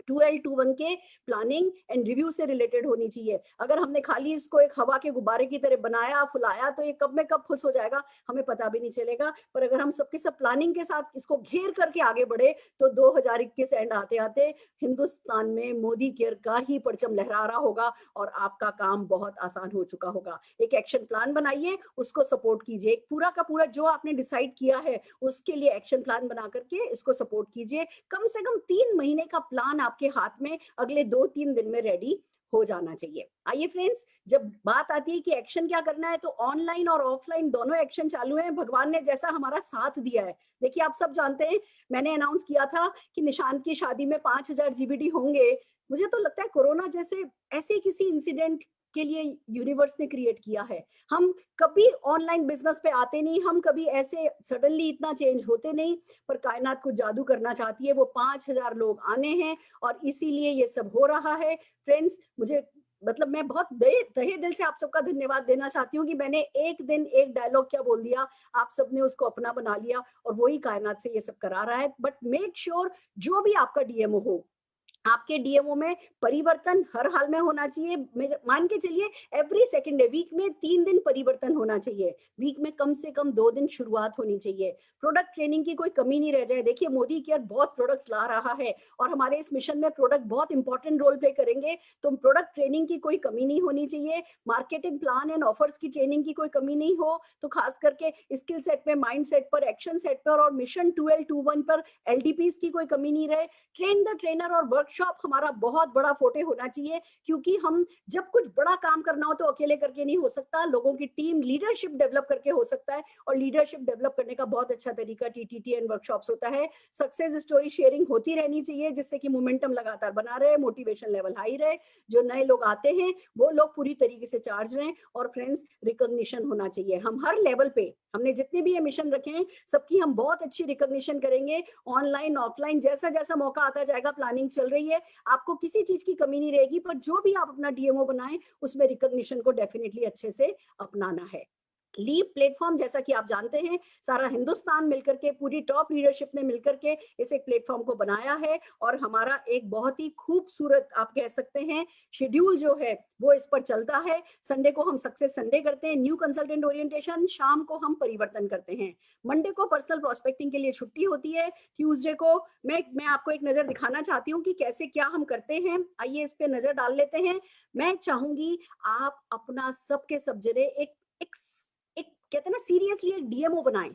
2L21 के प्लानिंग एंड रिव्यू से रिलेटेड होनी चाहिए। अगर हमने खाली इसको एक हवा के गुब्बारे की तरह बनाया फुलाया तो ये कब में कब खुश हो जाएगा हमें पता भी नहीं चलेगा। पर अगर हम सबके सब प्लानिंग के साथ इसको घेर करके आगे बढ़े तो 2021 एंड आते आते हिंदुस्तान में मोदी केयर का ही परचम लहरा रहा होगा और आपका काम बहुत आसान हो चुका होगा। एक एक्शन प्लान बनाइए, उसको सपोर्ट कीजिए। पूरा का पूरा जो आपने डिसाइड किया है उसके लिए एक्शन प्लान बना करके इसको सपोर्ट कीजिए। कम से कम 3 महीने का प्लान आपके हाथ में अगले 2-3 दिन में रेडी हो जाना चाहिए। आइए फ्रेंड्स, जब बात आती है कि एक्शन क्या करना है तो ऑनलाइन और ऑफलाइन दोनों एक्शन चालू हैं। भगवान ने जैसा हमारा साथ दिया है, देखिए आप सब जानते हैं मैंने अनाउंस किया था कि निशांत की शादी में 5000 जीबीडी होंगे। मुझे तो लगता है कोरोना जैसे ऐसे किसी इंसिडेंट के लिए यूनिवर्स ने क्रिएट किया है। हम कभी ऑनलाइन बिजनेस पे आते नहीं, हम कभी ऐसे सडनली इतना चेंज होते नहीं, पर कायनात कुछ जादू करना चाहती है। वो 5000 लोग आने हैं और इसीलिए ये सब हो रहा है। फ्रेंड्स, मुझे मतलब मैं बहुत तहे दिल से आप सबका धन्यवाद देना चाहती हूँ कि मैंने एक दिन एक डायलॉग क्या बोल दिया, आप सबने उसको अपना बना लिया और वही कायनात से ये सब करा रहा है। बट मेक श्योर जो भी आपका डीएमओ हो, आपके डीएमओ में परिवर्तन हर हाल में होना चाहिए। मान के चलिए एवरी सेकेंड डे, वीक में 3 दिन परिवर्तन होना चाहिए। वीक में कम से कम 2 दिन शुरुआत होनी चाहिए। प्रोडक्ट ट्रेनिंग की कोई कमी नहीं रह जाए। देखिए मोदी केयर बहुत प्रोडक्ट्स ला रहा है और हमारे इस मिशन में प्रोडक्ट बहुत इंपॉर्टेंट रोल प्ले करेंगे, तो प्रोडक्ट ट्रेनिंग की कोई कमी नहीं होनी चाहिए। मार्केटिंग प्लान एंड ऑफर्स की ट्रेनिंग की कोई कमी नहीं हो, तो खास करके स्किल सेट पे, माइंड सेट पर, एक्शन सेट पर और मिशन 2L21 पर एलडीपीज की कोई कमी नहीं रहे। ट्रेन द ट्रेनर और वर्कशॉप हमारा बहुत बड़ा फोटे होना चाहिए, क्योंकि हम जब कुछ बड़ा काम करना हो तो अकेले करके नहीं हो सकता, लोगों की टीम लीडरशिप डेवलप करके हो सकता है। और लीडरशिप डेवलप करने का बहुत अच्छा तरीका टीटीटी एंड वर्कशॉप्स होता है। सक्सेस स्टोरी शेयरिंग होती रहनी चाहिए जिससे कि मोमेंटम लगातार बना रहे, मोटिवेशन लेवल हाई रहे, जो नए लोग आते हैं वो लोग पूरी तरीके से चार्ज रहें। और फ्रेंड्स, रिकॉग्निशन होना चाहिए। हम हर लेवल पे, हमने जितने भी ये मिशन रखे हैं सबकी हम बहुत अच्छी रिकॉग्निशन करेंगे। ऑनलाइन ऑफलाइन जैसा जैसा मौका आता जाएगा, प्लानिंग चल रही है, आपको किसी चीज की कमी नहीं रहेगी। पर जो भी आप अपना डीएमओ बनाएं उसमें रिकॉग्निशन को डेफिनेटली अच्छे से अपनाना है। लीप प्लेटफॉर्म, जैसा कि आप जानते हैं, सारा हिंदुस्तान मिलकर के, पूरी टॉप लीडरशिप ने मिलकर के इस एक प्लेटफॉर्म को बनाया है और हमारा एक बहुत ही खूबसूरत, आप कह सकते हैं, शेड्यूल जो है वो इस पर चलता है। संडे को हम सक्सेस संडे करते हैं, न्यू कंसल्टेंट ओरिएंटेशन, शाम को हम परिवर्तन करते हैं, मंडे को पर्सनल प्रोस्पेक्टिंग के लिए छुट्टी होती है, ट्यूसडे को मैं आपको एक नजर दिखाना चाहती हूँ कि कैसे क्या हम करते हैं। आइए इस पे नजर डाल लेते हैं। मैं चाहूंगी आप अपना सबके सब जने एक कहते हैं ना सीरियसली एक डीएमओ बनाएं।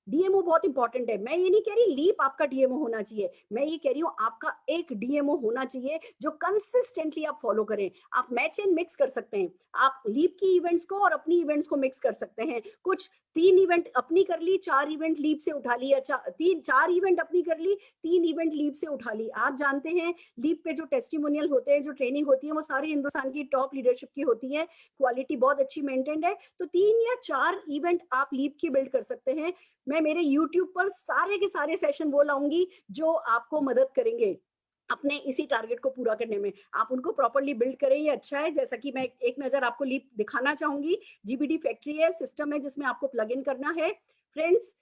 डीएमओ बहुत इंपॉर्टेंट है। मैं ये नहीं कह रही लीप आपका डीएमओ होना चाहिए, मैं ये कह रही हूँ आपका एक डीएमओ होना चाहिए जो कंसिस्टेंटली आप फॉलो करें। आप मैच एंड मिक्स कर सकते हैं, आप लीप की इवेंट्स को और अपनी इवेंट्स को मिक्स कर सकते हैं। कुछ 3 इवेंट अपनी कर ली, 4 इवेंट लीप से उठा ली, या 4 इवेंट अपनी कर ली, 3 इवेंट लीप से उठा ली। आप जानते हैं लीप पे जो टेस्टिमोनियल होते हैं, जो ट्रेनिंग होती है, वो सारी हिंदुस्तान की टॉप लीडरशिप की होती है, क्वालिटी बहुत अच्छी मेंटेन्ड है। तो 3 या 4 इवेंट आप लीप की बिल्ड कर सकते हैं। मैं मेरे YouTube पर सारे के सारे सेशन वो लाऊंगी जो आपको मदद करेंगे अपने इसी टारगेट को पूरा करने में। आप उनको प्रॉपर्ली बिल्ड करें, ये अच्छा है। जैसा कि मैं एक नजर आपको लीप दिखाना चाहूंगी। जीबीडी फैक्ट्री है, सिस्टम है जिसमें आपको प्लग इन करना है। फ्रेंड्स,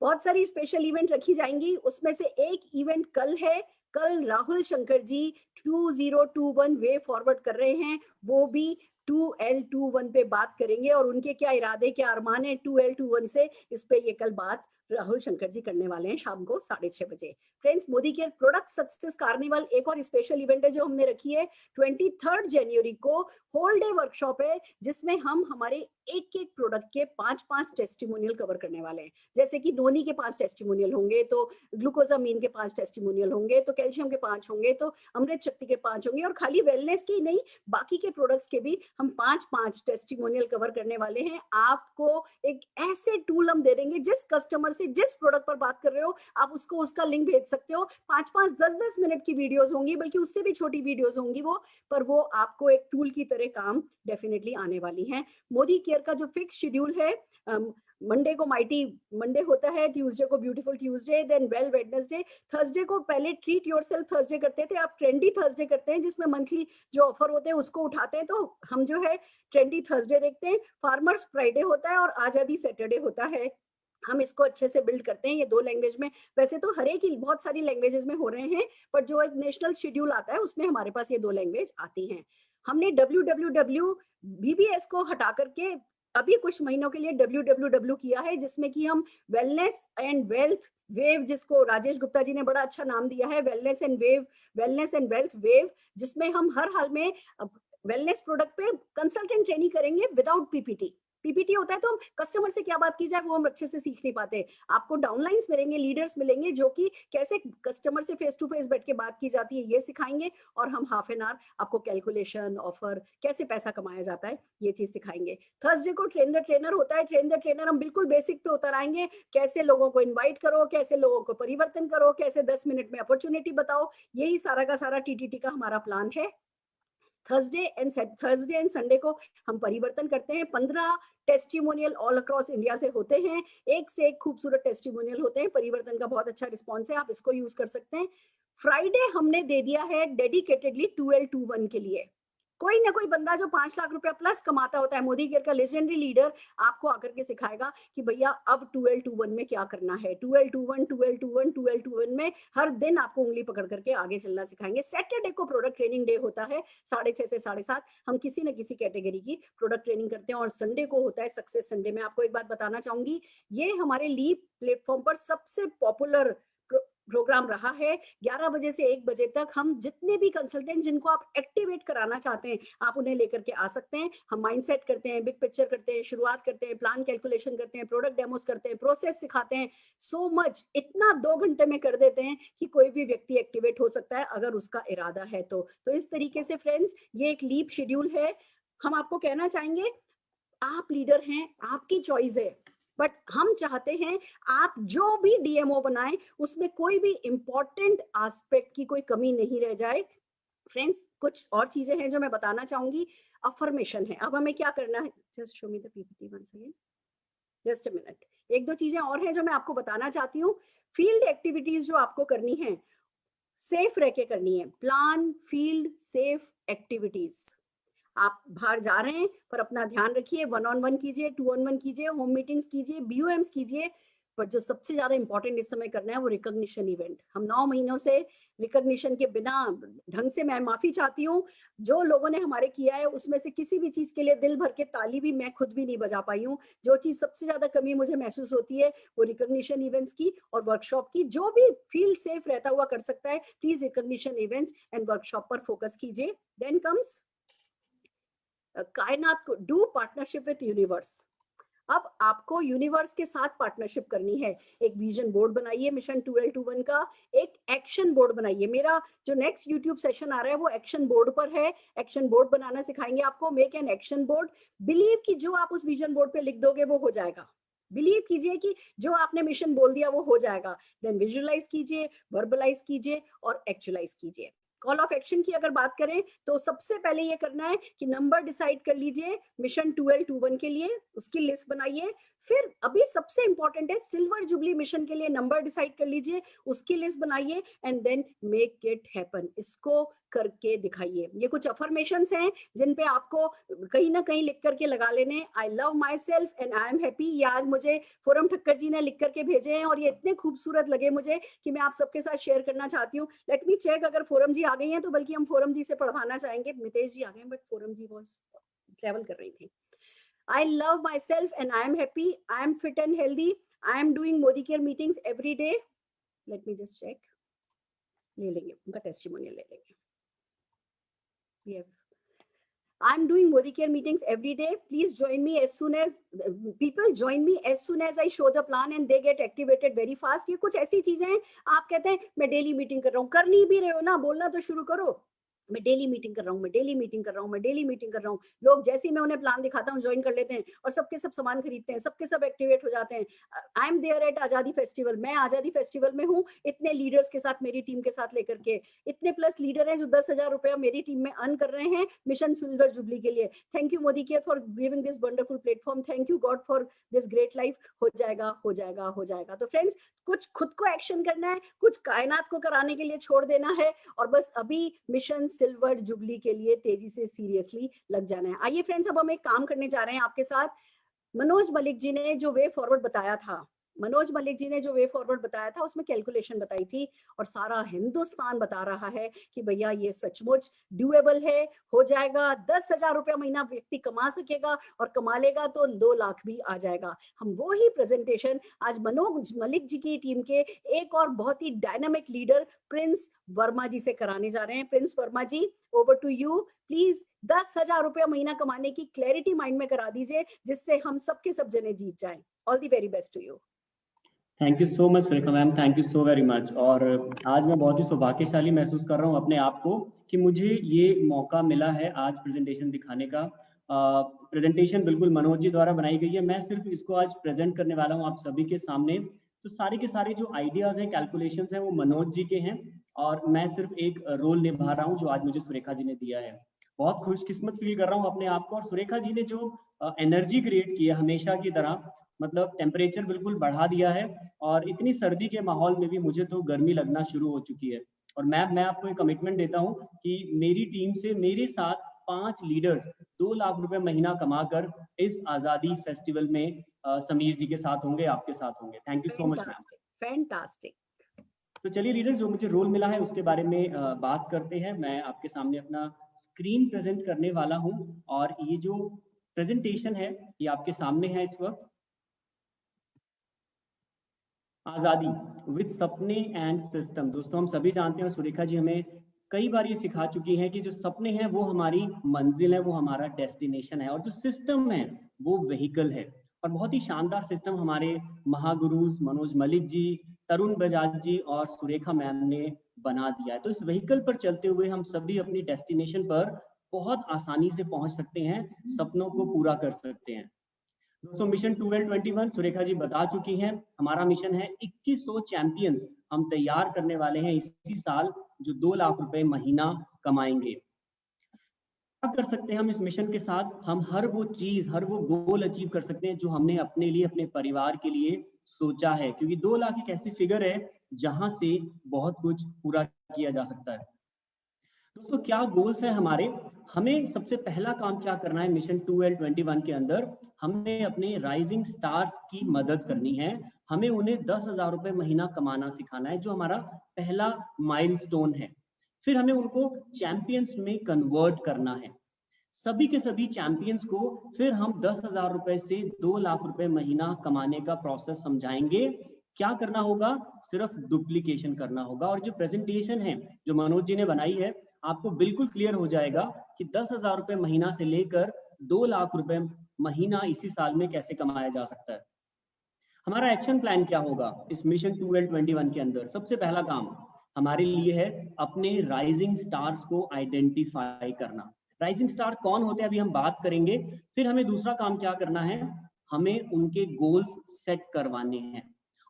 बहुत सारी स्पेशल इवेंट रखी जाएंगी, उसमें से एक इवेंट कल है। कल राहुल शंकर जी 2021 वे फॉरवर्ड कर रहे हैं, वो भी 2L21 पे बात करेंगे और उनके क्या इरादे, क्या अरमान है 2L21 से, इस पे ये कल बात राहुल शंकर जी करने वाले हैं शाम को 6:30 बजे। Friends, Modi care product success carnival एक और स्पेशल इवेंट है जो हमने रखी है। 23 जनवरी को होल डे वर्कशॉप है जिसमें हम हमारे एक एक प्रोडक्ट के 5-5 टेस्टिमोनियल कवर करने वाले हैं। जैसे कि नोनी के 5 टेस्टिमोनियल होंगे, तो ग्लूकोजामीन के 5 टेस्टिमोनियल होंगे, तो कैल्शियम के 5 होंगे, तो अमृत शक्ति के 5 होंगे, और खाली वेलनेस की नहीं, बाकी के प्रोडक्ट्स के भी हम 5-5 टेस्टिमोनियल कवर करने वाले हैं। आपको एक ऐसे टूल हम दे देंगे, जिस कस्टमर से जिस प्रोडक्ट पर बात कर रहे हो आप उसको उसका लिंक भेज सकते हो। 5-5 10-10 मिनट की वीडियोस होंगी, बल्कि उससे भी छोटी वीडियोस होंगी वो, पर वो आपको एक टूल की तरह काम डेफिनेटली आने वाली है। मोदी केयर का जो फिक्स शेड्यूल है, मंडे को माइटी मंडे होता है, ट्यूसडे को beautiful Tuesday, then well Wednesday, Thursday को पहले ट्रीट योरसेल्फ थर्सडे करते थे, आप ट्रेंडी थर्सडे करते हैं जिसमें मंथली जो ऑफर होते हैं उसको उठाते हैं, तो हम जो है ट्रेंडी थर्सडे देखते हैं। फार्मर्स फ्राइडे होता है और आजादी सैटरडे होता है, हम इसको अच्छे से बिल्ड करते हैं ये 2 लैंग्वेज में। वैसे तो हर एक ही बहुत सारी लैंग्वेजेस में हो रहे हैं, पर जो एक नेशनल शेड्यूल आता है उसमें हमारे पास ये 2 लैंग्वेज आती हैं। हमने www BBS को हटा करके अभी कुछ महीनों के लिए www किया है, जिसमें कि हम वेलनेस एंड वेल्थ वेव, जिसको राजेश गुप्ता जी ने बड़ा अच्छा नाम दिया है, वेलनेस एंड वेल्थ वेव, जिसमें हम हर हाल में वेलनेस प्रोडक्ट पे कंसल्टेंट ट्रेनिंग करेंगे विदाउट पीपीटी। पीपीटी होता है तो हम कस्टमर से क्या बात की जाए वो हम अच्छे से सीख नहीं पाते। आपको डाउनलाइंस मिलेंगे, लीडर्स मिलेंगे जो कि कैसे कस्टमर से फेस टू फेस बैठ के बात की जाती है ये सिखाएंगे, और हम हाफ एन आवर आपको कैलकुलेशन, ऑफर, कैसे पैसा कमाया जाता है ये चीज सिखाएंगे। थर्सडे को ट्रेन द ट्रेनर होता है। ट्रेन द ट्रेनर हम बिल्कुल बेसिक पे उतर आएंगे, कैसे लोगों को इन्वाइट करो, कैसे लोगों को परिवर्तन करो, कैसे 10 मिनट में अपॉर्चुनिटी बताओ, यही सारा का सारा टीटीटी का हमारा प्लान है। थर्सडे एंड संडे को हम परिवर्तन करते हैं। 15 टेस्टिमोनियल ऑल अक्रॉस इंडिया से होते हैं, एक से एक खूबसूरत टेस्टिमोनियल होते हैं, परिवर्तन का बहुत अच्छा रिस्पॉन्स है, आप इसको यूज कर सकते हैं। फ्राइडे हमने दे दिया है डेडिकेटेडली 12-1 के लिए। कोई ना कोई बंदा जो 5 लाख रुपया प्लस कमाता होता है, मोदी केयर का लेजेंडरी लीडर आपको आकर के सिखाएगा कि भैया अब 12-1 में क्या करना है। 12-1 में हर दिन आपको उंगली पकड़ करके आगे चलना सिखाएंगे। सैटरडे को प्रोडक्ट ट्रेनिंग डे होता है 6:30 से 7:30, हम किसी न किसी कैटेगरी की प्रोडक्ट ट्रेनिंग करते हैं। और संडे को होता है सक्सेस संडे। मैं आपको एक बात बताना चाहूंगी, ये हमारे लीप प्लेटफॉर्म पर सबसे पॉपुलर प्रोग्राम रहा है। 11 बजे से 1 बजे तक हम जितने भी कंसल्टेंट जिनको आप एक्टिवेट कराना चाहते हैं आप उन्हें लेकर के आ सकते हैं। हम माइंडसेट करते हैं, बिग पिक्चर करते हैं, शुरुआत करते हैं, प्लान कैलकुलेशन करते हैं, प्रोडक्ट डेमोस करते हैं, प्रोसेस सिखाते हैं। सो मच, इतना 2 घंटे में कर देते हैं कि कोई भी व्यक्ति एक्टिवेट हो सकता है अगर उसका इरादा है तो इस तरीके से फ्रेंड्स ये एक लीप शेड्यूल है। हम आपको कहना चाहेंगे आप लीडर हैं, आपकी चॉइस है, बट हम चाहते हैं आप जो भी डीएमओ बनाएं उसमें कोई भी इंपॉर्टेंट एस्पेक्ट की कोई कमी नहीं रह जाए। फ्रेंड्स कुछ और चीजें हैं जो मैं बताना चाहूंगी। अफर्मेशन है, अब हमें क्या करना है, just show me the PPT once again, just a minute. 1-2 चीजें और हैं जो मैं आपको बताना चाहती हूँ। फील्ड एक्टिविटीज जो आपको करनी है सेफ रह के करनी है। Plan field safe activities. आप बाहर जा रहे हैं पर अपना ध्यान रखिए, 1-on-1 कीजिए, 2-on-1 कीजिए, होम मीटिंग्स कीजिए, BOMs कीजिए, पर जो सबसे ज्यादा इंपॉर्टेंट इस समय करना है वो रिकॉग्निशन इवेंट। हम 9 महीनों से रिकॉग्निशन के बिना ढंग से, मैं माफी चाहती हूँ जो लोगों ने हमारे किया है उसमें से किसी भी चीज के लिए दिल भर के ताली भी मैं खुद भी नहीं बजा पाई हूँ। जो चीज सबसे ज्यादा कमी मुझे महसूस होती है वो रिकॉग्निशन इवेंट्स की और वर्कशॉप की। जो भी फील्ड सेफ रहता हुआ कर सकता है please recognition events and workshop पर फोकस कीजिए। देन कम्स कायनात को डू पार्टनरशिप विद यूनिवर्स। अब आपको यूनिवर्स के साथ पार्टनरशिप करनी है। एक विजन बोर्ड बनाइए मिशन 12-1 का, एक एक्शन बोर्ड बनाइए। मेरा जो नेक्स्ट यूट्यूब सेशन आ रहा है वो एक्शन बोर्ड पर है। एक्शन बोर्ड बनाना सिखाएंगे आपको। Make an action board. Believe कि जो आप उस विजन बोर्ड पे लिख दोगे वो हो जाएगा। बिलीव कीजिए कि जो आपने मिशन बोल दिया वो हो जाएगा। देन विजुअलाइज कीजिए, वर्बलाइज कीजिए और एक्चुअलाइज कीजिए। कॉल ऑफ एक्शन की अगर बात करें तो सबसे पहले ये करना है कि नंबर डिसाइड कर लीजिए मिशन 12-1 के लिए, उसकी लिस्ट बनाइए। फिर अभी सबसे इंपॉर्टेंट है सिल्वर जुबली मिशन के लिए नंबर डिसाइड कर लीजिए, उसकी लिस्ट बनाइए and then make it happen. इसको करके दिखाइए। ये कुछ अफर्मेशंस हैं जिन पे आपको कहीं ना कहीं लिख करके लगा लेने। I love my self and I am happy. ये आज मुझे फोरम ठक्कर जी ने लिख करके भेजे हैं और ये इतने खूबसूरत लगे मुझे कि मैं आप सबके साथ शेयर करना चाहती हूँ। लेट मी चेक अगर फोरम जी आ गई हैं तो बल्कि हम फोरम जी से पढ़वाना चाहेंगे। मितेश जी आ गए but Foram ji was travel कर रही थी। I love myself and I am happy. I am fit and healthy. I am doing Modi Care meetings every day. Let me just check. ले लेंगे उनका टेस्टिमोनियल ले लेंगे। I am doing Modi Care meetings every day. Please join me as soon as people join me as soon as I show the plan and they get activated very fast. ये कुछ ऐसी चीजें हैं आप कहते हैं मैं डेली मीटिंग कर रहा हूँ, करनी भी रहे हो ना, बोलना तो शुरू करो। मैं डेली मीटिंग कर रहा हूँ, मैं डेली मीटिंग कर रहा हूँ, मैं डेली मीटिंग कर रहा हूँ। लोग जैसे ही मैं उन्हें प्लान दिखाता हूँ ज्वाइन कर लेते हैं और सबके सब सामान खरीदते हैं, सबके सब एक्टिवेट हो जाते हैं। आई एम देयर एट आजादी फेस्टिवल, मैं आजादी फेस्टिवल में हूँ, इतने लीडर्स के साथ, मेरी टीम के साथ लेकर के, इतने प्लस लीडर हैं जो 10,000 रुपया मेरी टीम में अर्न कर रहे हैं मिशन सिल्वर जुबली के लिए। Thank you Modi care for giving this wonderful platform, thank you God for this great life. हो जाएगा, हो जाएगा, हो जाएगा। तो फ्रेंड्स, कुछ खुद को एक्शन करना है, कुछ कायनात को कराने के लिए छोड़ देना है, और बस अभी मिशन सिल्वर जुबली के लिए तेजी से सीरियसली लग जाना है। आइए फ्रेंड्स, अब हम एक काम करने जा रहे हैं आपके साथ। मनोज मलिक जी ने जो वे फॉरवर्ड बताया था, मनोज मलिक जी ने जो वे फॉरवर्ड बताया था उसमें कैलकुलेशन बताई थी, और सारा हिंदुस्तान बता रहा है कि भैया ये सचमुच ड्यूएबल है, हो जाएगा। 10,000 रुपया महीना व्यक्ति कमा सकेगा, और कमा लेगा तो 2 लाख भी आ जाएगा। हम वो ही प्रेजेंटेशन आज मनोज मलिक जी की टीम के एक और बहुत ही डायनामिक लीडर प्रिंस वर्मा जी से कराने जा रहे हैं। Prince Verma ji, over to you. Please 10,000 रुपया महीना कमाने की क्लैरिटी माइंड में करा दीजिए, जिससे हम सबके सब जने जीत जाएं। All the very best to you. Thank you so much Surekha ma'am, thank you so very much. और आज मैं बहुत ही सौभाग्यशाली महसूस कर रहा हूँ अपने आप को कि मुझे ये मौका मिला है आज प्रेजेंटेशन दिखाने का। प्रेजेंटेशन बिल्कुल मनोज जी द्वारा बनाई गई है, मैं सिर्फ इसको आज प्रेजेंट करने वाला हूँ आप सभी के सामने। तो सारे के सारे जो आइडियाज हैं, कैलकुलेशंस हैं, वो मनोज जी के हैं, और मैं सिर्फ एक रोल निभा रहा हूँ जो आज मुझे सुरेखा जी ने दिया है। बहुत खुशकिस्मत फील कर रहा हूँ अपने आप को, और सुरेखा जी ने जो एनर्जी क्रिएट की है हमेशा की तरह, मतलब टेम्परेचर बिल्कुल बढ़ा दिया है, और इतनी सर्दी के माहौल में भी मुझे तो गर्मी लगना शुरू हो चुकी है। और मैं आपको एक कमिटमेंट देता हूँ कि मेरी टीम से मेरे साथ 5 लीडर्स 2 लाख रुपए महीना कमाकर इस आजादी फेस्टिवल में समीर जी के साथ होंगे, आपके साथ होंगे। Thank you so much ma'am. Fantastic. तो चलिए लीडर, जो मुझे रोल मिला है उसके बारे में बात करते हैं। मैं आपके सामने अपना स्क्रीन प्रेजेंट करने वाला हूँ, और ये जो प्रेजेंटेशन है ये आपके सामने है इस वक्त। आजादी विद सपने एंड सिस्टम। दोस्तों, हम सभी जानते हैं, सुरेखा जी हमें कई बार ये सिखा चुकी हैं कि जो सपने हैं वो हमारी मंजिल है, वो हमारा डेस्टिनेशन है, और जो सिस्टम है वो व्हीकल है। और बहुत ही शानदार सिस्टम हमारे महागुरुज मनोज मलिक जी, तरुण बजाज जी और सुरेखा मैम ने बना दिया है। तो इस व्हीकल पर चलते हुए हम सभी अपनी डेस्टिनेशन पर बहुत आसानी से पहुंच सकते हैं, सपनों को पूरा कर सकते हैं। दोस्तों, मिशन 1221 सुरेखा जी बता चुकी हैं, हमारा मिशन है 2100 चैंपियंस हम तैयार करने वाले हैं इसी साल, जो 2 लाख रुपए महीना कमाएंगे। क्या कर सकते हैं हम इस मिशन के साथ? हम हर वो चीज, हर वो गोल अचीव कर सकते हैं जो हमने अपने लिए, अपने परिवार के लिए सोचा है, क्योंकि 2 लाख एक ऐसी फिगर है जहां से बहुत कुछ पूरा किया जा सकता है। दोस्तों, क्या गोल्स हैं हमारे? हमें सबसे पहला काम क्या करना है मिशन 1221 के अंदर? हमें अपने राइजिंग स्टार्स की मदद करनी है, हमें उन्हें 10,000 रुपए महीना कमाना सिखाना है, जो हमारा पहला माइलस्टोन है। फिर हमें उनको चैंपियंस में कन्वर्ट करना है, सभी के सभी चैंपियंस को फिर हम 10,000 रुपए से 2 लाख रुपए महीना कमाने का प्रोसेस समझाएंगे। क्या करना होगा? सिर्फ डुप्लीकेशन करना होगा। और जो प्रेजेंटेशन है जो मनोज जी ने बनाई है, आपको बिल्कुल क्लियर हो जाएगा कि 10,000 रुपए महीना से लेकर 2 लाख रुपए महीना इसी साल में कैसे कमाया जा सकता है। हमारा एक्शन प्लान क्या होगा इस मिशन 1221 के अंदर? सबसे पहला काम हमारे लिए है अपने राइजिंग स्टार्स को आइडेंटिफाई करना। राइजिंग स्टार कौन होते हैं अभी हम बात करेंगे। फिर हमें दूसरा काम क्या करना है? हमें उनके गोल्स सेट करवाने हैं।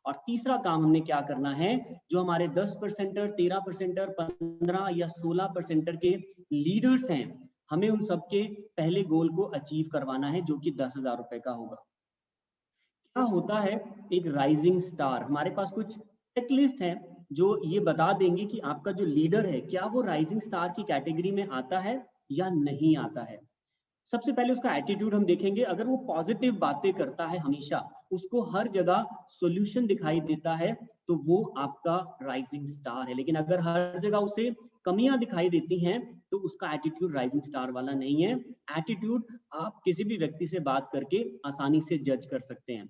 और तीसरा काम हमने क्या करना है? जो हमारे 10%, 13%, 15 या 16% के लीडर्स हैं, हमें उन सबके पहले गोल को अचीव करवाना है, जो कि 10,000 रुपए का होगा। क्या होता है एक राइजिंग स्टार? हमारे पास कुछ चेकलिस्ट है जो ये बता देंगे कि आपका जो लीडर है क्या वो राइजिंग स्टार की कैटेगरी में आता है या नहीं आता है। सबसे पहले उसका एटीट्यूड हम देखेंगे। अगर वो पॉजिटिव बातें करता है, हमेशा उसको हर जगह सॉल्यूशन दिखाई देता है, तो वो आपका राइजिंग स्टार है। लेकिन अगर हर जगह उसे कमियां दिखाई देती हैं, तो उसका एटीट्यूड राइजिंग स्टार वाला नहीं है। एटीट्यूड आप किसी भी व्यक्ति से बात करके आसानी से जज कर सकते हैं।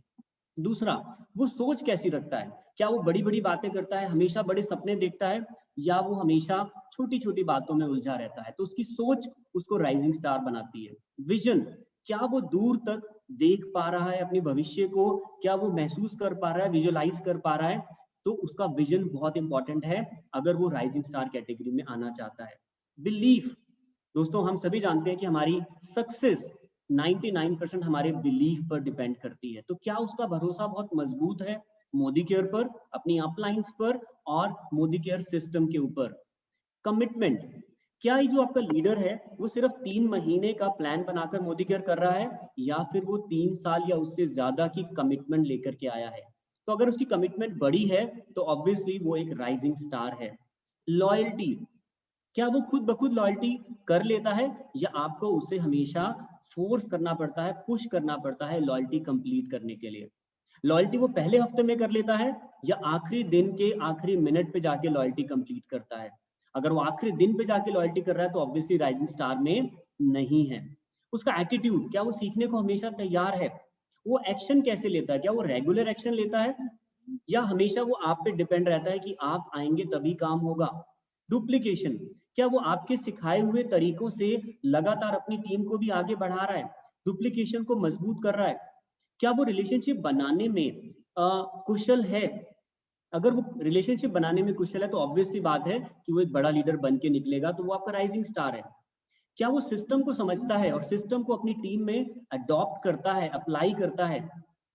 दूसरा, वो सोच कैसी रखता है? क्या वो बड़ी बड़ी बातें करता है, हमेशा बड़े सपने देखता है, या वो हमेशा छोटी छोटी बातों में उलझा रहता है? तो उसकी सोच उसको राइजिंग स्टार बनाती है। विजन, क्या वो दूर तक देख पा रहा है अपने भविष्य को? क्या वो महसूस कर पा रहा है, विजुअलाइज कर पा रहा है? तो उसका विजन बहुत इंपॉर्टेंट है अगर वो राइजिंग स्टार कैटेगरी में आना चाहता है। बिलीफ, दोस्तों हम सभी जानते हैं कि हमारी सक्सेस 99% हमारे बिलीफ पर डिपेंड करती है। तो क्या उसका भरोसा बहुत मजबूत है मोदी केयर पर, अपनी अपलाइंस पर और मोदी केयर सिस्टम के ऊपर? कमिटमेंट, क्या ये जो आपका लीडर है वो सिर्फ 3 महीने का प्लान बनाकर मोदी केयर कर रहा है या फिर वो 3 साल या उससे ज्यादा की कमिटमेंट लेकर के आया है? तो अगर उसकी कमिटमेंट बड़ी है तो ऑब्वियसली वो एक राइजिंग स्टार है। लॉयल्टी, क्या वो खुद ब खुद लॉयल्टी कर लेता है या आपको उसे हमेशा फोर्स करना पड़ता है, पुश करना पड़ता है लॉयल्टी कंप्लीट करने के लिए? लॉयल्टी वो पहले हफ्ते में कर लेता है या आखिरी दिन के आखिरी मिनट पे जाके लॉयल्टी कंप्लीट करता है? अगर वो आखिरी दिन पे जाके लॉयल्टी कर रहा है तो ऑब्वियसली राइजिंग स्टार में नहीं है। उसका एटीट्यूड, क्या वो सीखने को हमेशा तैयार है? वो एक्शन कैसे लेता है? क्या वो रेगुलर एक्शन लेता है या हमेशा वो आप पे डिपेंड रहता है कि आप आएंगे तभी काम होगा? डुप्लीकेशन, क्या वो आपके सिखाए हुए तरीकों से लगातार अपनी टीम को भी आगे बढ़ा रहा है, डुप्लीकेशन को मजबूत कर रहा है? क्या वो रिलेशनशिप बनाने में कुशल है? अगर वो रिलेशनशिप बनाने में कुशल है तो ऑब्वियस सी बात है कि वो एक बड़ा लीडर बन के निकलेगा, तो वो आपका राइजिंग स्टार है। क्या वो सिस्टम को समझता है और सिस्टम को अपनी टीम में अडॉप्ट करता है, अप्लाई करता है?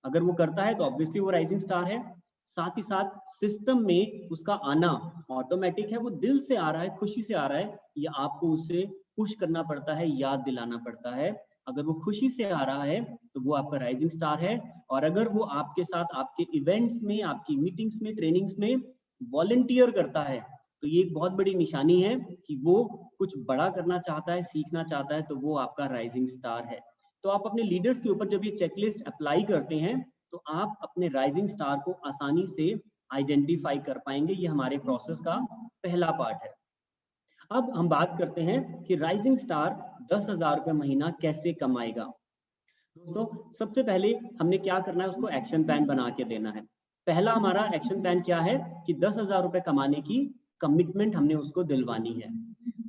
अगर वो करता है तो ऑब्वियसली वो राइजिंग स्टार है। साथ ही साथ सिस्टम में उसका आना ऑटोमेटिक है, वो दिल से आ रहा है, खुशी से आ रहा है, या आपको उसे पुश करना पड़ता है, याद दिलाना पड़ता है? अगर वो खुशी से आ रहा है तो वो आपका राइजिंग स्टार है। और अगर वो आपके साथ आपके इवेंट्स में, आपकी मीटिंग्स में, ट्रेनिंग्स में वॉलंटियर करता है तो ये एक बहुत बड़ी निशानी है कि वो कुछ बड़ा करना चाहता है, सीखना चाहता है, तो वो आपका राइजिंग स्टार है। तो आप अपने लीडर्स के ऊपर जब ये चेकलिस्ट अप्लाई करते हैं तो आप अपने राइजिंग स्टार को आसानी से आइडेंटिफाई कर पाएंगे। ये हमारे प्रोसेस का पहला पार्ट है। अब हम बात करते हैं कि राइजिंग स्टार 10,000 रुपये महीना कैसे कमाएगा। तो सबसे पहले हमने क्या करना है, उसको एक्शन प्लान बना के देना है। पहला हमारा एक्शन प्लान क्या है कि 10,000 रुपये कमाने की कमिटमेंट हमने उसको दिलवानी है।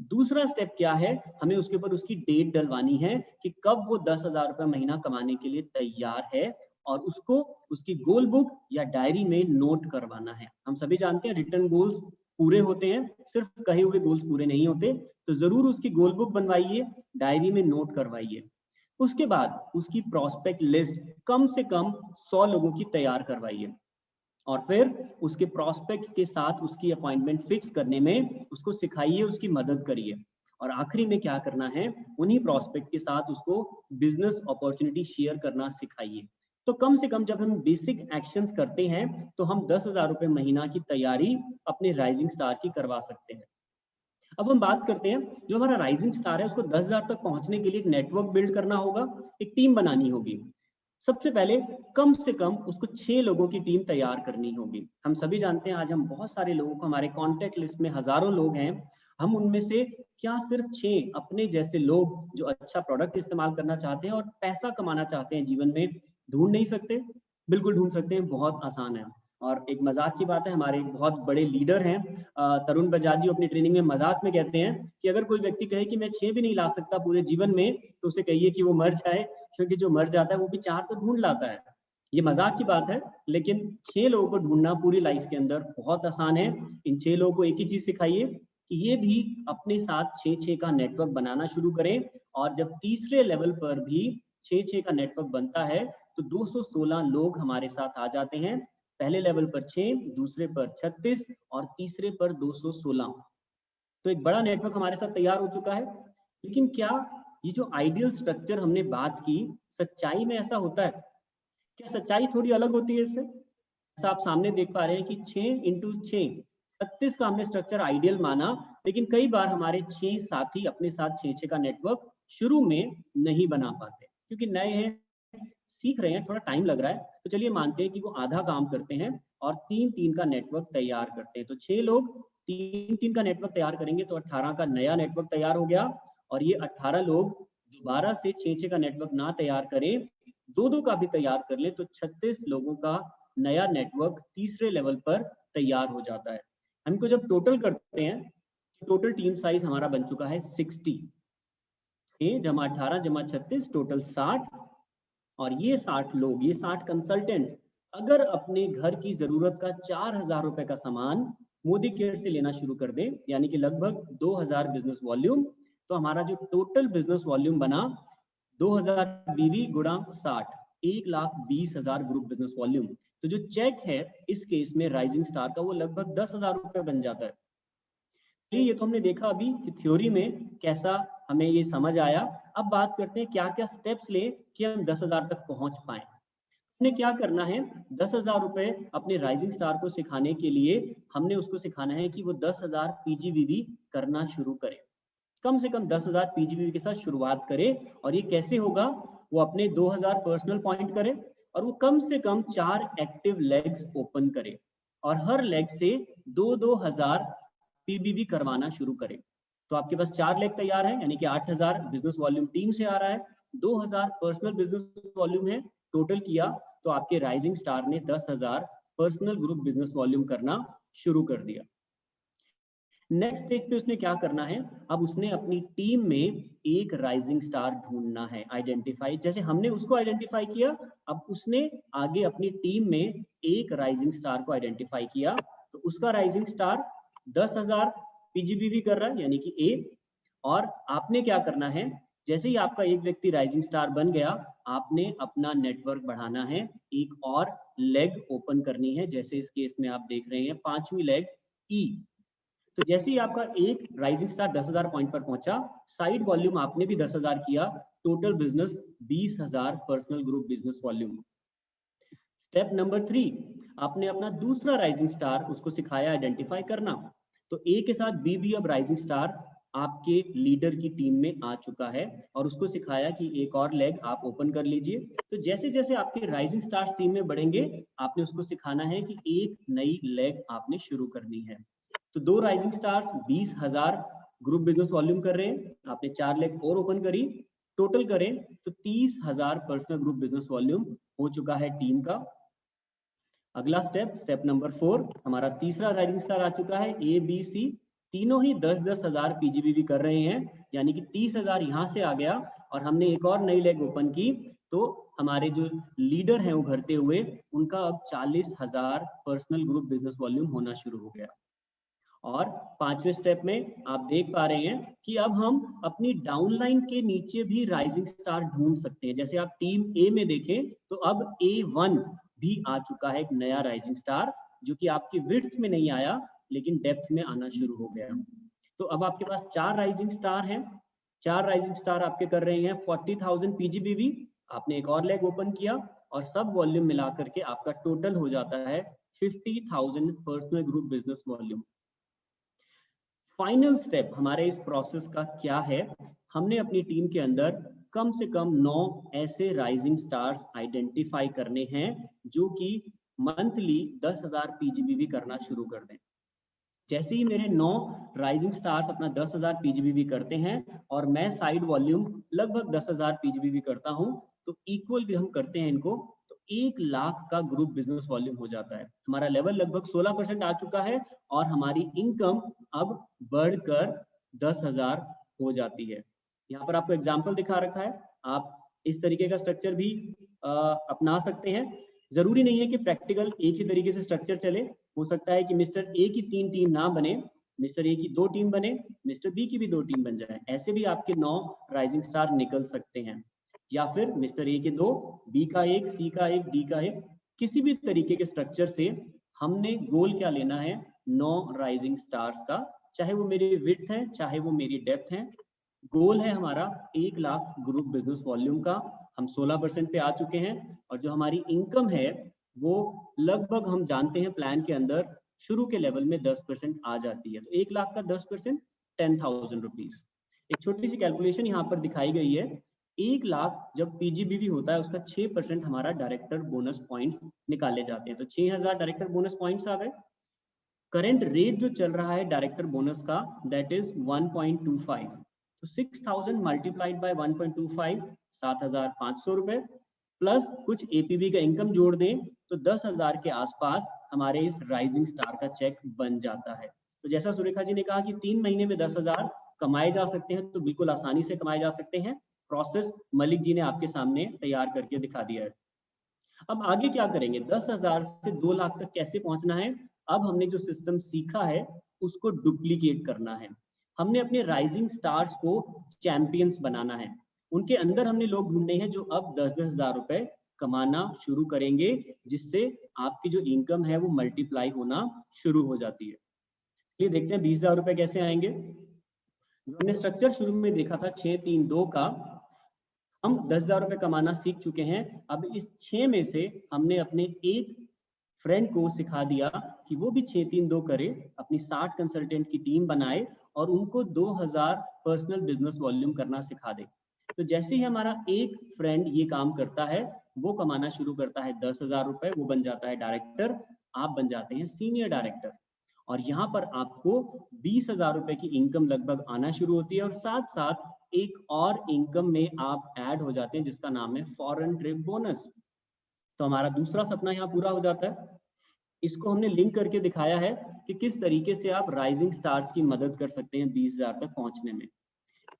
दूसरा स्टेप क्या है, हमें उसके ऊपर उसकी डेट डलवानी है कि कब वो 10,000 रुपये महीना कमाने के लिए तैयार है और उसको उसकी गोल बुक या डायरी में नोट करवाना है। हम सभी जानते हैं रिटर्न गोल्स पूरे होते हैं, सिर्फ कहे हुए गोल्स पूरे नहीं होते। तो जरूर उसकी गोल बुक बनवाइए, डायरी में नोट करवाइए। उसके बाद उसकी प्रोस्पेक्ट लिस्ट कम से कम 100 लोगों की तैयार करवाइए और फिर उसके प्रोस्पेक्ट्स के साथ उसकी अपॉइंटमेंट फिक्स करने में उसको सिखाइए, उसकी मदद करिए। और आखिरी में क्या करना है, उन्हीं प्रोस्पेक्ट के साथ उसको बिजनेस अपॉर्चुनिटी शेयर करना सिखाइए। तो कम से कम जब हम बेसिक एक्शंस करते हैं तो हम 10,000 रुपये महीना की तैयारी अपने राइजिंग स्टार की करवा सकते हैं। अब हम बात करते हैं, जो हमारा राइजिंग स्टार है उसको 10,000 तक पहुंचने के लिए एक नेटवर्क बिल्ड करना होगा, एक टीम बनानी होगी। सबसे पहले कम से कम उसको 6 लोगों की टीम तैयार करनी होगी। हम सभी जानते हैं आज हम बहुत सारे लोगों को, हमारे कॉन्टेक्ट लिस्ट में हजारों लोग हैं, हम उनमें से क्या सिर्फ 6 अपने जैसे लोग जो अच्छा प्रोडक्ट इस्तेमाल करना चाहते हैं और पैसा कमाना चाहते हैं जीवन में ढूंढ नहीं सकते? बिल्कुल ढूंढ सकते हैं, बहुत आसान है। और एक मजाक की बात है, हमारे एक बहुत बड़े लीडर हैं तरुण बजाज जी, अपनी ट्रेनिंग में मजाक में कहते हैं कि अगर कोई व्यक्ति कहे कि मैं 6 भी नहीं ला सकता पूरे जीवन में, तो उसे कहिए कि वो मर जाए, क्योंकि जो मर जाता है वो भी 4 तो ढूंढ लाता है। ये मजाक की बात है, लेकिन 6 लोगों को ढूंढना पूरी लाइफ के अंदर बहुत आसान है। इन 6 लोगों को एक ही चीज सिखाइए कि ये भी अपने साथ 6-6 का नेटवर्क बनाना शुरू करें। और जब तीसरे लेवल पर भी 6-6 का नेटवर्क बनता है तो 216 लोग हमारे साथ आ जाते हैं। पहले लेवल पर 6, दूसरे पर 36 और तीसरे पर 216। तो एक बड़ा नेटवर्क हमारे साथ तैयार हो चुका है। लेकिन क्या ये जो आइडियल स्ट्रक्चर हमने बात की, सच्चाई में ऐसा होता है? क्या सच्चाई थोड़ी अलग होती है इससे? ऐसा आप सामने देख पा रहे हैं कि 6 × 6 36 का हमने स्ट्रक्चर आइडियल माना, लेकिन कई बार हमारे 6 साथी अपने साथ 6-6 का नेटवर्क शुरू में नहीं बना पाते क्योंकि नए हैं, सीख रहे हैं, थोड़ा टाइम लग रहा है। तो चलिए मानते हैं कि वो आधा काम करते हैं और 3-3 का नेटवर्क तैयार करते हैं। तो 6 लोग 3-3 का नेटवर्क तैयार करेंगे तो 18 का नया नेटवर्क तैयार हो गया। और ये 18 लोग दोबारा से 6-6 का नेटवर्क ना तैयार करें, 2-2 का भी तैयार कर ले, तो 36 लोगों का नया नेटवर्क तीसरे लेवल पर तैयार हो जाता है। हमको जब टोटल करते हैं, टोटल टीम साइज हमारा बन चुका है 60। 6 + 18 + 36 टोटल 60। और ये 60 लोग, ये 60 कंसल्टेंट्स अगर अपने घर की जरूरत का 4,000 रुपए का सामान मोदी केयर से लेना शुरू कर दें, यानी कि लगभग 2000 बिजनेस वॉल्यूम, तो हमारा जो टोटल बिजनेस वॉल्यूम बना 2000 बीवी गुणा 60, 1,20,000 ग्रुप बिजनेस वॉल्यूम। तो जो चेक है इस केस में राइजिंग स्टार का वो लगभग 10,000 रुपए बन जाता है। ये तो हमने देखा अभी कि थ्योरी में कैसा हमें ये समझ आया। अब बात करते हैं क्या क्या स्टेप्स ले कि हम 10,000 तक पहुंच पाए। हमने क्या करना है, 10,000 रुपए अपने राइजिंग स्टार को सिखाने के लिए हमने उसको सिखाना है कि वो 10,000 पीजीवीवी करना शुरू करे, कम से कम 10,000 पीजीवीवी के साथ शुरुआत करे। और ये कैसे होगा, वो अपने 2,000 पर्सनल पॉइंट करे और वो कम से कम 4 एक्टिव लेग्स ओपन करे और हर लेग से 2,000 पीबीवी करवाना शुरू करे। तो आपके पास 4 लेग तैयार है, यानी कि 8,000 बिजनेस वॉल्यूम टीम से आ रहा है, 2,000 पर्सनल बिजनेस वॉल्यूम है, टोटल किया तो आपके राइजिंग स्टार ने 10,000 पर्सनल ग्रुप बिजनेस वॉल्यूम करना शुरू कर दिया। नेक्स्ट स्टेज पे उसने क्या करना है, अब उसने अपनी टीम में एक राइजिंग स्टार ढूंढना है, आइडेंटिफाई। जैसे हमने उसको आइडेंटिफाई किया, अब उसने आगे अपनी टीम में एक राइजिंग स्टार को आइडेंटिफाई किया, तो उसका राइजिंग स्टार 10,000 पीजीबीवी कर रहा है, यानी कि ए। और आपने क्या करना है, जैसे ही आपका एक व्यक्ति राइजिंग स्टार बन गया, आपने अपना नेटवर्क बढ़ाना है, एक और लेग ओपन करनी है। जैसे इस केस में आप देख रहे हैं 5वीं लेग ई। तो जैसे ही आपका एक राइजिंग स्टार 10,000 पॉइंट पर पहुंचा, साइड वॉल्यूम आपने भी 10,000 किया, total business 20,000 personal group business volume. Step number 3, आपने अपना दूसरा राइजिंग स्टार उसको सिखाया आइडेंटिफाई करना। तो ए के साथ बी भी अब राइजिंग स्टार आपके लीडर की टीम में आ चुका है और उसको सिखाया कि एक और लेग आप ओपन कर लीजिए। तो जैसे जैसे आपके राइजिंग स्टार्स टीम में बढ़ेंगे, आपने उसको सिखाना है कि एक नई लेग आपने शुरू करनी है। तो 2 rising stars 20,000 group business volume कर रहे हैं, आपने 4 लेग और ओपन करी, टोटल करें तो 30,000 पर्सनल ग्रुप बिजनेस वॉल्यूम हो चुका है टीम का। अगला स्टेप नंबर 4, हमारा तीसरा राइजिंग स्टार आ चुका है, ए बी सी, तीनों ही 10,000 पीजीबीवी कर रहे हैं, यानी कि 30,000 यहाँ से आ गया और हमने एक और नई लेग ओपन की, तो हमारे जो लीडर हैं उभरते हुए, उनका अब 40,000 पर्सनल ग्रुप बिजनेस वॉल्यूम होना शुरू हो गया। और 5वें स्टेप में आप देख पा रहे हैं कि अब हम अपनी डाउनलाइन के नीचे भी राइजिंग स्टार ढूंढ सकते हैं। जैसे आप टीम ए में देखें तो अब A1 भी आ चुका है, एक नया राइजिंग स्टार, जो कि आपकी विड्थ में नहीं आया लेकिन डेप्थ में आना शुरू हो गया। तो अब आपके पास 4 राइजिंग स्टार हैं, 4 राइजिंग स्टार आपके कर रहे हैं 40,000 पीजीबीवी। आपने एक और लेग ओपन किया और सब वॉल्यूम मिलाकर के आपका टोटल हो जाता है 50,000 personal group business volume. Final step हमारे इस प्रोसेस का क्या है, हमने अपनी टीम के अंदर कम से कम 9 ऐसे राइजिंग स्टार्स आइडेंटिफाई करने हैं जो कि मंथली 10,000 पीजीबीवी करना शुरू कर दें। जैसे ही मेरे 9 राइजिंग स्टार्स अपना 10,000 पीजीबीवी करते हैं और मैं साइड वॉल्यूम लगभग 10,000 पीजीबीवी करता हूं, तो इक्वल भी हम करते हैं इनको, तो 1 लाख का ग्रुप बिजनेस वॉल्यूम हो जाता है। हमारा लेवल लगभग 16% आ चुका है और हमारी इनकम अब बढ़कर 10,000 हो जाती है। यहाँ पर आपको एग्जाम्पल दिखा रखा है, आप इस तरीके का स्ट्रक्चर भी अपना सकते हैं। जरूरी नहीं है कि प्रैक्टिकल एक ही तरीके से स्ट्रक्चर चले, हो सकता है कि मिस्टर ए की 3 टीम ना बने, मिस्टर ए की 2 टीम बने, मिस्टर बी की भी 2 टीम बन जाए। ऐसे भी आपके 9 राइजिंग स्टार निकल सकते हैं, या फिर मिस्टर ए के 2, बी का 1, सी का 1, डी का 1, किसी भी तरीके के स्ट्रक्चर से हमने गोल क्या लेना है, 9 राइजिंग स्टार्स का, चाहे वो मेरी विड्थ है चाहे वो मेरी डेप्थ है। गोल है हमारा 1 लाख ग्रुप बिजनेस वॉल्यूम का, हम 16% पे आ चुके हैं और जो हमारी इनकम है वो लगभग हम जानते हैं प्लान के अंदर शुरू के लेवल में 10% आ जाती है। तो 1 लाख का 10% 10,000 रुपीज। एक छोटी सी कैलकुलेशन यहाँ पर दिखाई गई है, 1 लाख जब पीजीबीवी होता है उसका 6% हमारा डायरेक्टर बोनस पॉइंट्स निकाले जाते हैं। तो 6,000 डायरेक्टर बोनस पॉइंट्स आ गए। करंट रेट जो चल रहा है डायरेक्टर बोनस का, दैट इज 1.25। तो 6,000 मल्टीप्लाइड बाय 1.25, 7,500 रुपए, प्लस कुछ एपीबी का इनकम जोड़ दें तो 10,000 के आसपास हमारे इस राइजिंग स्टार का चेक बन जाता है। तो जैसा सुरेखा जी ने कहा कि 3 महीने में 10,000 कमाए जा सकते हैं, तो बिल्कुल आसानी से कमाए जा सकते हैं। प्रोसेस मलिक जी ने आपके सामने तैयार करके दिखा दिया है। अब आगे क्या करेंगे, 10,000 से 2 लाख तक कैसे पहुंचना है, अब हमने जो सिस्टम सीखा है उसको डुप्लीकेट करना है। हमने अपने राइजिंग स्टार्स को चैंपियंस बनाना है। उनके अंदर हमने लोग ढूंढने हैं जो अब 10-10 हजार रुपए कमाना शुरू करेंगे, जिससे आपकी जो इनकम है वो मल्टीप्लाई होना शुरू हो जाती है। ये देखते हैं 20 हजार रुपए कैसे आएंगे। जो हमने स्ट्रक्चर शुरू में देखा था 6-3-2 का, हम 10 हजार रुपए कमाना सीख चुके हैं। अब इस 6 में से हमने अपने एक फ्रेंड को सिखा दिया कि वो भी 6-3-2 करे, अपनी 60 कंसल्टेंट की टीम बनाए और उनको 2000 पर्सनल बिजनेस वॉल्यूम करना सिखा दे। तो जैसे ही हमारा एक फ्रेंड ये काम करता है, वो कमाना शुरू करता है 10 हजार रुपए, वो बन जाता है डायरेक्टर, आप बन जाते हैं सीनियर डायरेक्टर, और यहाँ पर आपको 20 हजार रुपए की इनकम लगभग आना शुरू होती है। और साथ साथ एक और इनकम में आप ऐड हो जाते हैं जिसका नाम है फॉरेन ट्रिप बोनस। तो हमारा दूसरा सपना यहाँ पूरा हो जाता है। इसको हमने लिंक करके दिखाया है कि किस तरीके से आप राइजिंग स्टार्स की मदद कर सकते हैं 20 हजार तक पहुंचने में।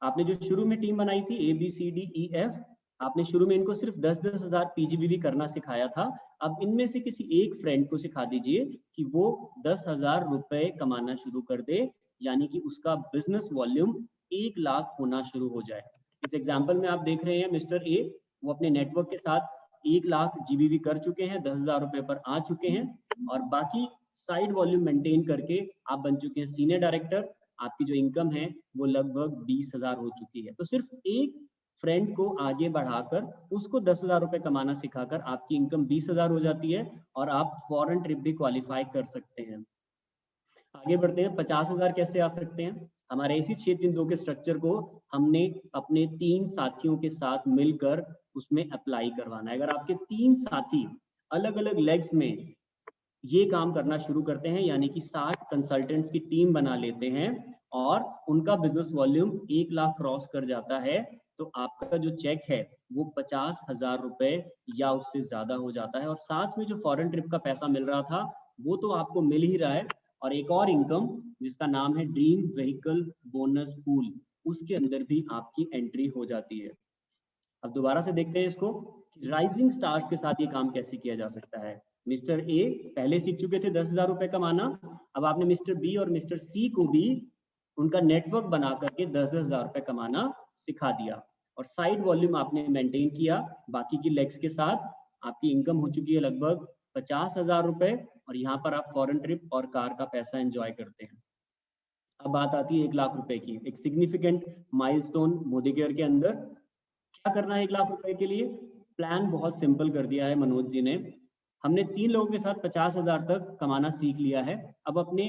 आपने जो शुरू में टीम बनाई थी ABCDEF, आपने शुरू में इनको सिर्फ 10-10 हजार PGBV करना सिखाया था। अब इनमें से किसी एक फ्रेंड को सिखा दीजिए कि वो 10 हजार रुपए कमाना शुरू कर दे, यानी कि उसका बिजनेस वॉल्यूम 1 लाख होना शुरू हो जाए। इस एग्जाम्पल में आप देख रहे हैं मिस्टर ए, वो अपने नेटवर्क के साथ 1 लाख GBV कर चुके हैं, 10 हजार रुपए पर आ चुके हैं, और बाकी साइड वॉल्यूम मेंटेन करके आप बन चुके हैं सीनियर डायरेक्टर। आपकी जो इनकम है वो लगभग 20 हजार हो चुकी है। तो सिर्फ एक फ्रेंड को आगे बढ़ाकर उसको 10 हजार रुपए कमाना सिखाकर आपकी इनकम 20 हजार हो जाती है और आप फॉरेन ट्रिप भी क्वालिफाई कर सकते हैं। आगे बढ़ते हैं, 50 हजार कैसे आ सकते हैं। हमारे इसी 6-3-2 के स्ट्रक्चर को हमने अपने 3 साथियों के साथ मिलकर उसमें अप्लाई करवाना है। अगर आपके 3 साथी अलग अलग लेग्स में ये काम करना शुरू करते हैं, यानी कि 60 कंसल्टेंट्स की टीम बना लेते हैं और उनका बिजनेस वॉल्यूम 1 लाख क्रॉस कर जाता है, तो आपका जो चेक है वो 50 हजार रुपए या उससे ज्यादा हो जाता है। और साथ में जो फॉरेन ट्रिप का पैसा मिल रहा था वो तो आपको मिल ही रहा है, और एक और इनकम जिसका नाम है ड्रीम व्हीकल बोनस पूल, उसके अंदर भी आपकी एंट्री हो जाती है। अब दोबारा से देखते हैं इसको, राइजिंग स्टार्स के साथ ये काम कैसे किया जा सकता है। मिस्टर ए पहले सीख चुके थे 10 हजार रुपए कमाना, अब आपने मिस्टर बी और मिस्टर सी को भी उनका नेटवर्क बना करके 10-10 हजार रुपए कमाना सिखा दिया, और साइड वॉल्यूम आपने मेंटेन किया बाकी की लेग्स के साथ। आपकी इनकम हो चुकी है लगभग 50 हजार रुपए, और यहाँ पर आप फॉरेन ट्रिप और कार का पैसा एंजॉय करते हैं। अब बात आती है 1 लाख रुपए की, एक सिग्निफिकेंट माइलस्टोन मोदी केयर के अंदर। क्या करना है 1 लाख रुपए के लिए? प्लान बहुत सिंपल कर दिया है मनोज जी ने। हमने 3 लोगों के साथ 50 हजार तक कमाना सीख लिया है। अब अपने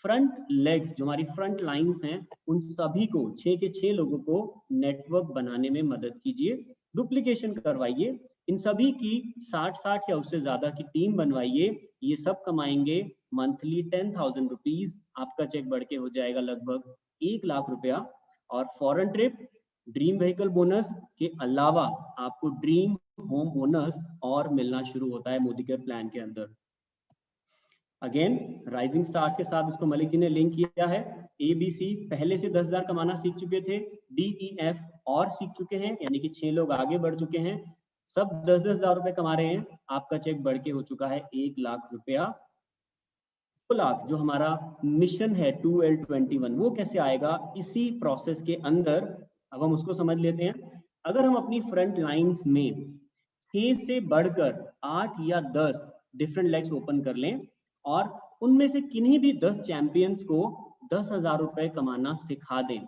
फ्रंट लेग्स, जो हमारी फ्रंट लाइंस हैं, उन सभी को 6 के 6 लोगों को नेटवर्क बनाने में मदद कीजिए, डुप्लीकेशन करवाइए, इन सभी की 60-60 या उससे ज्यादा की टीम बनवाइए। ये सब कमाएंगे मंथली 10,000 रुपीज। आपका चेक बढ़ के हो जाएगा लगभग 1 लाख रुपया। और foreign trip, dream vehicle bonus के अलावा आपको ड्रीम होम बोनस और मिलना शुरू होता है मोदी केयर प्लान के अंदर। अगेन राइजिंग स्टार्स के साथ उसको मलिक जी ने लिंक किया है। ABC पहले से 10 हजार कमाना सीख चुके थे, DEF और सीख चुके हैं, यानी कि 6 लोग आगे बढ़ चुके हैं, सब 10-10 हजार रुपए कमा रहे हैं। आपका चेक बढ़ के हो चुका है 1 लाख रुपया। 2 लाख जो हमारा मिशन है 2L21, वो कैसे आएगा इसी प्रोसेस के अंदर। अब हम उसको समझ लेते हैं। अगर हम अपनी फ्रंट लाइंस में 6 से बढ़कर 8 या 10 डिफरेंट लेग्स ओपन कर लें और उनमें से किन्हीं भी 10 चैंपियंस को 10 हजार रुपए कमाना सिखा दें।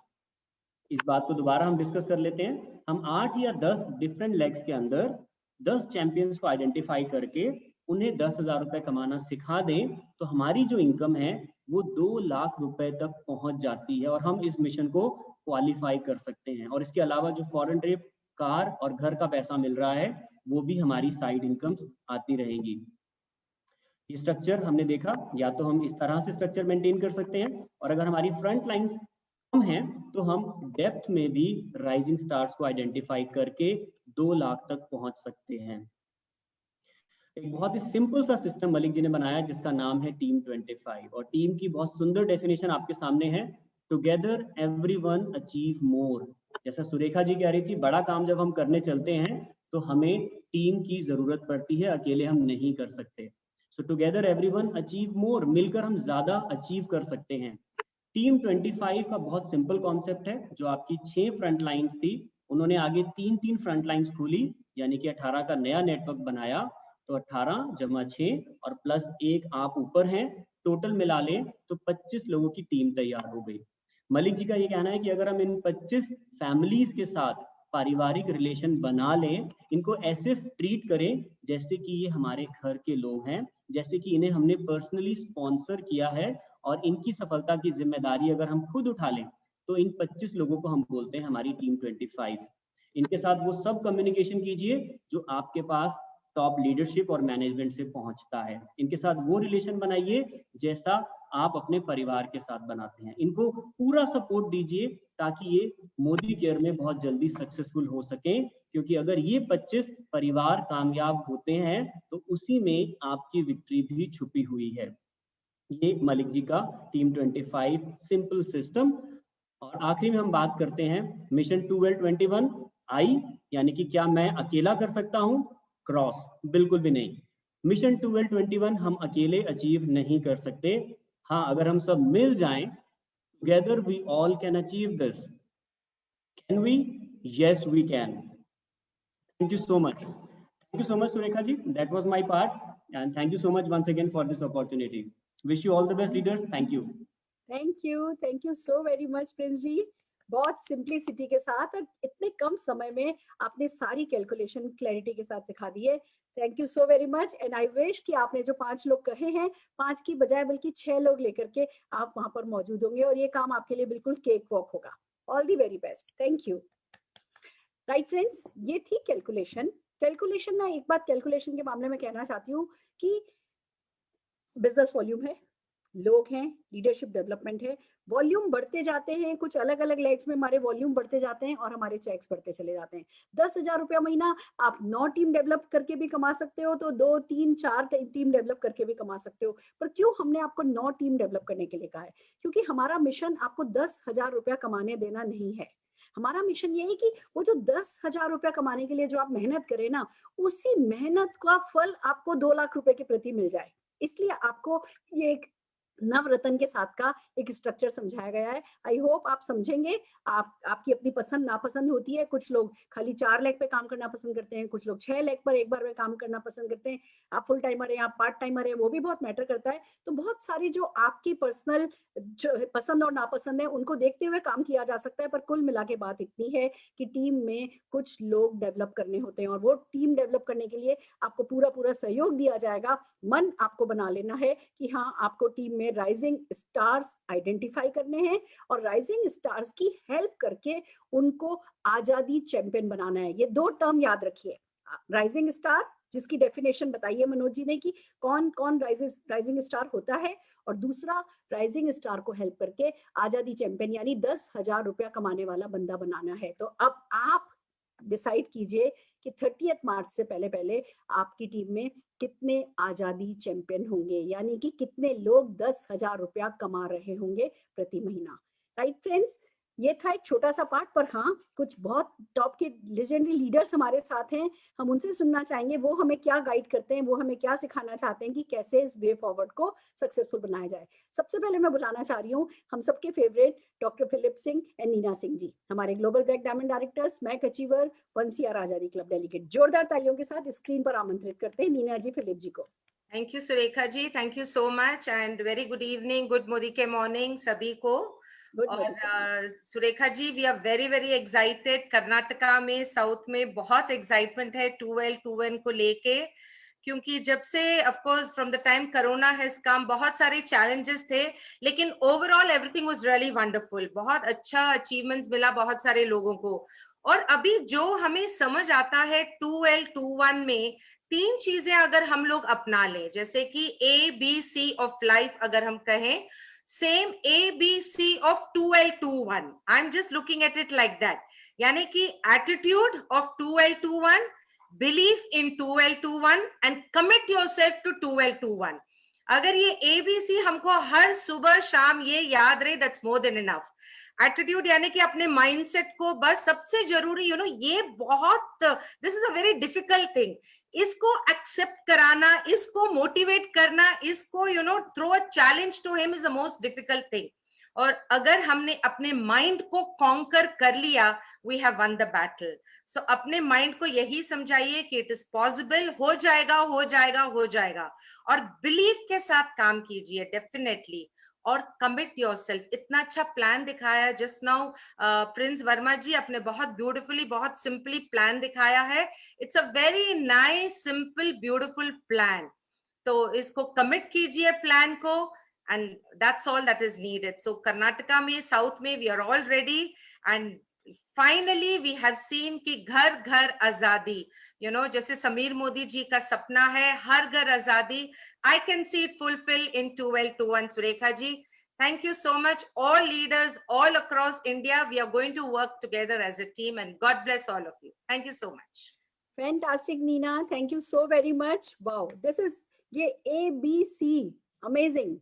इस बात को दोबारा हम डिस्कस कर लेते हैं। हम 8 या 10 डिफरेंट लेग्स के अंदर 10 चैंपियंस को आइडेंटिफाई करके उन्हें 10 हजार रुपए कमाना सिखा दें, तो हमारी जो इनकम है वो 2 लाख रुपए तक पहुंच जाती है और हम इस मिशन को क्वालिफाई कर सकते हैं। और इसके अलावा जो फॉरेन ट्रिप, कार और घर का पैसा मिल रहा है वो भी हमारी साइड इनकम्स आती रहेंगी। ये स्ट्रक्चर हमने देखा, या तो हम इस तरह से स्ट्रक्चर मेंटेन कर सकते हैं, और अगर हमारी फ्रंट लाइंस कम हैं तो हम डेप्थ में भी राइजिंग स्टार्स को आइडेंटिफाई करके 2 लाख तक पहुंच सकते हैं। एक बहुत ही सिंपल सा सिस्टम मलिक जी ने बनाया जिसका नाम है टीम 25, और टीम की बहुत सुंदर डेफिनेशन आपके सामने है। Together everyone achieve more. जैसा सुरेखा जी कह रही थी, बड़ा काम जब हम करने चलते हैं तो हमें टीम की जरूरत पड़ती है, अकेले हम नहीं कर सकते। सो टुगेदर एवरीवन अचीव मोर, मिलकर हम ज्यादा अचीव कर सकते हैं। टीम 25 का बहुत सिंपल कॉन्सेप्ट है। जो आपकी 6 फ्रंट लाइंस थी, उन्होंने आगे 3 फ्रंट लाइंस खोली, यानी कि 18 का नया नेटवर्क बनाया। तो 18 जमा 6 और प्लस 1 आप ऊपर हैं, टोटल मिला ले तो 25 लोगों की टीम तैयार हो गई। मलिक जी का ये कहना है कि अगर हम इन 25 फैमिलीज के साथ पारिवारिक रिलेशन बना लें, इनको ऐसे ट्रीट करें जैसे कि ये हमारे घर के लोग हैं, जैसे कि इन्हें हमने पर्सनली स्पॉन्सर किया है, और इनकी सफलता की जिम्मेदारी अगर हम खुद उठा लें, तो इन 25 लोगों को हम बोलते हैं हमारी टीम 25। इनके साथ वो सब कम्युनिकेशन कीजिए जो आपके पास टॉप लीडरशिप और मैनेजमेंट से पहुंचता है। इनके साथ वो रिलेशन बनाइए जैसा आप अपने परिवार के साथ बनाते हैं। इनको पूरा सपोर्ट दीजिए ताकि ये मोदी केयर में बहुत जल्दी सक्सेसफुल हो सके, क्योंकि अगर ये 25 परिवार कामयाब होते हैं तो उसी में आपकी विक्ट्री भी छुपी हुई है। ये मलिक जी का टीम 25 सिंपल सिस्टम। और आखिरी में हम बात करते हैं मिशन 1221 आई, यानी कि क्या मैं अकेला कर सकता हूं? क्रॉस, बिल्कुल भी नहीं। मिशन 1221 हम अकेले अचीव नहीं कर सकते। हाँ, अगर हम सब मिल जाएं, together we all can achieve this. Can we? Yes we can. Thank you so much. Thank you so much, Surekha ji. That was my part. And thank you so much once again for this opportunity. Wish you all the best, leaders. Thank you. Thank you so very much Prince ji. बहुत simplicity के साथ और इतने कम समय में आपने सारी calculation clarity के साथ सिखा दी है। Thank you so very much. And I wish कि आपने जो 5 लोग कहे हैं, 5 की बजाय बल्कि 6 लोग लेकर के आप वहां पर मौजूद होंगे और ये काम आपके लिए बिल्कुल केक वॉक होगा। All the very best. Thank you. Right friends, ये थी कैलकुलेशन। कैलकुलेशन में एक बात कैलकुलेशन के मामले में कहना चाहती हूँ कि बिजनेस वॉल्यूम है, लोग हैं, लीडरशिप डेवलपमेंट है, वॉल्यूम बढ़ते जाते हैं, कुछ अलग अलग लेग्स में हमारे वॉल्यूम बढ़ते जाते हैं और हमारे चेक्स बढ़ते चले जाते हैं। 10,000 रुपया महीना आप 9 टीम डेवलप करके भी कमा सकते हो, तो 2, 3, 4 टीम डेवलप करके भी कमा सकते हो। पर क्यों हमने आपको 9 टीम डेवलप करने के लिए कहा है? क्योंकि हमारा मिशन आपको 10,000 रुपया कमाने देना नहीं है। हमारा मिशन ये है कि वो जो 10,000 रुपया कमाने के लिए जो आप मेहनत करें ना, उसी मेहनत का फल आपको 2 लाख रुपए के प्रति मिल जाए। इसलिए आपको ये एक नवरत्न के साथ का एक स्ट्रक्चर समझाया गया है। आई होप आप समझेंगे। आपकी अपनी पसंद नापसंद होती है। कुछ लोग खाली 4 लेग पे काम करना पसंद करते हैं, कुछ लोग 6 लेग पर एक बार में काम करना पसंद करते हैं। आप फुल टाइमर है, आप पार्ट टाइमर है, वो भी बहुत मैटर करता है। तो बहुत सारी जो आपकी पर्सनल जो पसंद और नापसंद है, उनको देखते हुए काम किया जा सकता है। पर कुल मिला के बात इतनी है कि टीम में कुछ लोग डेवलप करने होते हैं और वो टीम डेवलप करने के लिए आपको पूरा सहयोग दिया जाएगा। मन आपको बना लेना है कि हाँ, आपको टीम में राइजिंग स्टार्स आइडेंटिफाई करने हैं और राइजिंग स्टार्स की हेल्प करके उनको आजादी चैंपियन बनाना है। ये 2 टर्म याद रखिए। राइजिंग स्टार, जिसकी डेफिनेशन बताइए मनोज जी ने कि कौन कौन राइजिंग स्टार होता है, और दूसरा राइजिंग स्टार को हेल्प करके आजादी चैंपियन यानी 10,000 रुपया कमाने वाला बंदा बनाना है। तो अब आप डिसाइड कीजिए कि 30 मार्च से पहले आपकी टीम में कितने आजादी चैंपियन होंगे, यानी कि कितने लोग 10,000 रुपया कमा रहे होंगे प्रति महीना। राइट फ्रेंड्स, ये था एक छोटा सा पार्ट। पर हाँ, कुछ बहुत टॉप के लेजेंडरी लीडर्स हमारे साथ हैं, हम उनसे सुनना चाहेंगे वो हमें क्या गाइड करते हैं, वो हमें क्या सिखाना चाहते हैं कि कैसे इस वे फॉरवर्ड को सक्सेसफुल बनाया जाए। सबसे पहले मैं बुलाना चाह रही हूँ हम सबके favourite doctor Philip Singh and Neena Singh ji, हमारे global black diamond directors, MAC achiever, 1CR Azadi club delegate. जोरदार तालियों के साथ स्क्रीन पर आमंत्रित करते हैं नीना जी, फिलिप जी को। Thank you Surekha ji, thank you so much and very good evening, good Modi के मॉर्निंग सभी को। और Surekha ji, we are very excited. Karnataka में, साउथ में बहुत एक्साइटमेंट है 12-21 को लेके, क्योंकि जब से of course from the time corona has come बहुत सारे चैलेंजेस थे, लेकिन overall everything was really wonderful. बहुत अच्छा अचीवमेंट्स मिला बहुत सारे लोगों को। और अभी जो हमें समझ आता है 12-21 में 3 चीजें अगर हम लोग अपना लें, जैसे कि ABC ऑफ लाइफ अगर हम कहें, same ABC of 12-21, I am just looking at it like that, यानी कि attitude of 12-21, belief in 12-21 and commit yourself to 12-21. अगर ये ABC हमको हर सुबह शाम ये याद रहे, that's more than enough. Attitude यानी कि अपने माइंडसेट को बस सबसे जरूरी, ये बहुत, this is a very difficult thing, इसको एक्सेप्ट कराना, इसको मोटिवेट करना, इसको throw a challenge to him is the most difficult thing. और अगर हमने अपने माइंड को कॉन्कर कर लिया, we have won the battle. So अपने माइंड को यही समझाइए कि इट इज पॉसिबल, हो जाएगा हो जाएगा हो जाएगा, और बिलीव के साथ काम कीजिए डेफिनेटली, और कमिट योरसेल्फ। इतना अच्छा प्लान दिखाया जस्ट नाउ प्रिंस वर्मा जी, अपने बहुत ब्यूटीफुली, बहुत सिंपली प्लान दिखाया है। It's a very nice simple beautiful plan. तो इसको कमिट कीजिए प्लान को, and that's all that is needed. So Karnataka में, South में, we are all ready, and finally we have seen कि घर घर आजादी, जैसे समीर मोदी जी का सपना है हर घर आजादी, I can see it fulfill in 1221. Surekha ji, thank you so much. All leaders all across India, we are going to work together as a team, and God bless all of you. Thank you so much. Fantastic, Neena. Thank you so very much. Wow, this is ये ABC, amazing.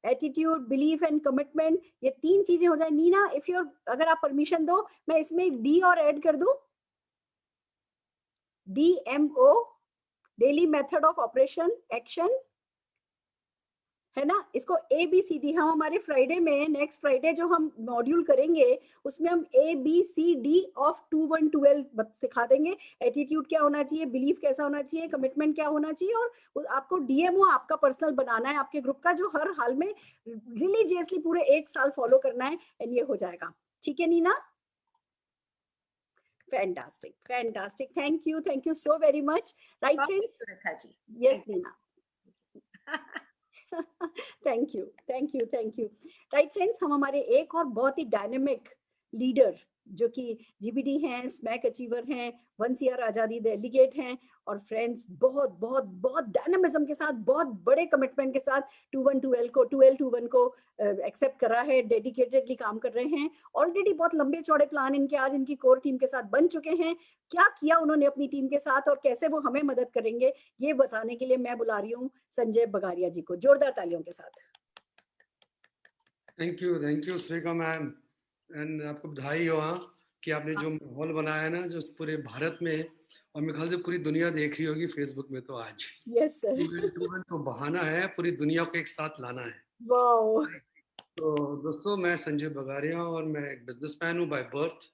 Attitude, belief and commitment, ये 3 चीजें हो जाए। Neena, if your, अगर आप permission दो, मैं इसमें डी और ऐड कर दूं, DMO, daily method of operation action, है ना। इसको ABCD, हम हमारे फ्राइडे में, नेक्स्ट फ्राइडे जो हम मॉड्यूल करेंगे, उसमें हम ABCD ऑफ 2112 सिखा देंगे। एटीट्यूड क्या होना चाहिए, बिलीफ कैसा होना चाहिए, कमिटमेंट क्या होना चाहिए, और आपको DMO आपका पर्सनल बनाना है आपके ग्रुप का, जो हर हाल में रिलीजियसली पूरे 1 साल फॉलो करना है, एंड ये हो जाएगा। ठीक है Neena? Fantastic, fantastic, thank you so very much. Right friends? Surekha ji, yes Neena. Thank you. Right friends, हम हमारे एक और बहुत ही डायनेमिक लीडर, जो कि GBD हैं, स्मैक अचीवर हैं, 1CR आजादी डेलीगेट हैं, और फ्रेंड्स बहुत बहुत बहुत डायनामिज्म के साथ, बहुत बड़े कमिटमेंट के साथ 1221 को एक्सेप्ट करा है, डेडिकेटेडली काम कर रहे हैं। ऑलरेडी बहुत लंबे चौड़े प्लान इनके आज इनकी कोर टीम के साथ बन चुके हैं। क्या किया उन्होंने अपनी टीम के साथ और कैसे वो हमें मदद करेंगे, ये बताने के लिए मैं बुला रही हूँ संजय बगारिया जी को, जोरदार तालियों के साथ। Thank you Surekha ma'am, and आपको बधाई हो कि आपने जो माहौल बनाया है ना, जो पूरे भारत में, और मेरे ख्याल से पूरी दुनिया देख रही होगी फेसबुक में, तो आज यस सर, 1221 तो बहाना है, पूरी दुनिया को एक साथ लाना है। वाओ। तो दोस्तों, मैं संजय बगारिया और मैं एक बिजनेसमैन हूँ बाय बर्थ,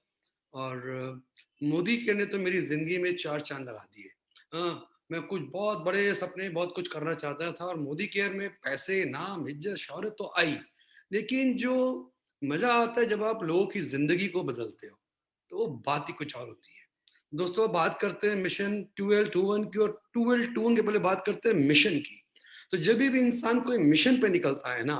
और मोदी केयर ने तो मेरी जिंदगी में 4 चांद लगा दिए। मैं कुछ बहुत बड़े सपने, बहुत कुछ करना चाहता था, और मोदी केयर में पैसे, नाम, इज्जत, शौहरत तो आई, लेकिन जो मजा आता है जब आप लोगों की जिंदगी को बदलते हो, तो वो बात ही कुछ और होती है। दोस्तों, बात करते हैं मिशन 1221 की, और 1221 के पहले बात करते हैं मिशन की। तो जब भी इंसान कोई मिशन पे निकलता है ना,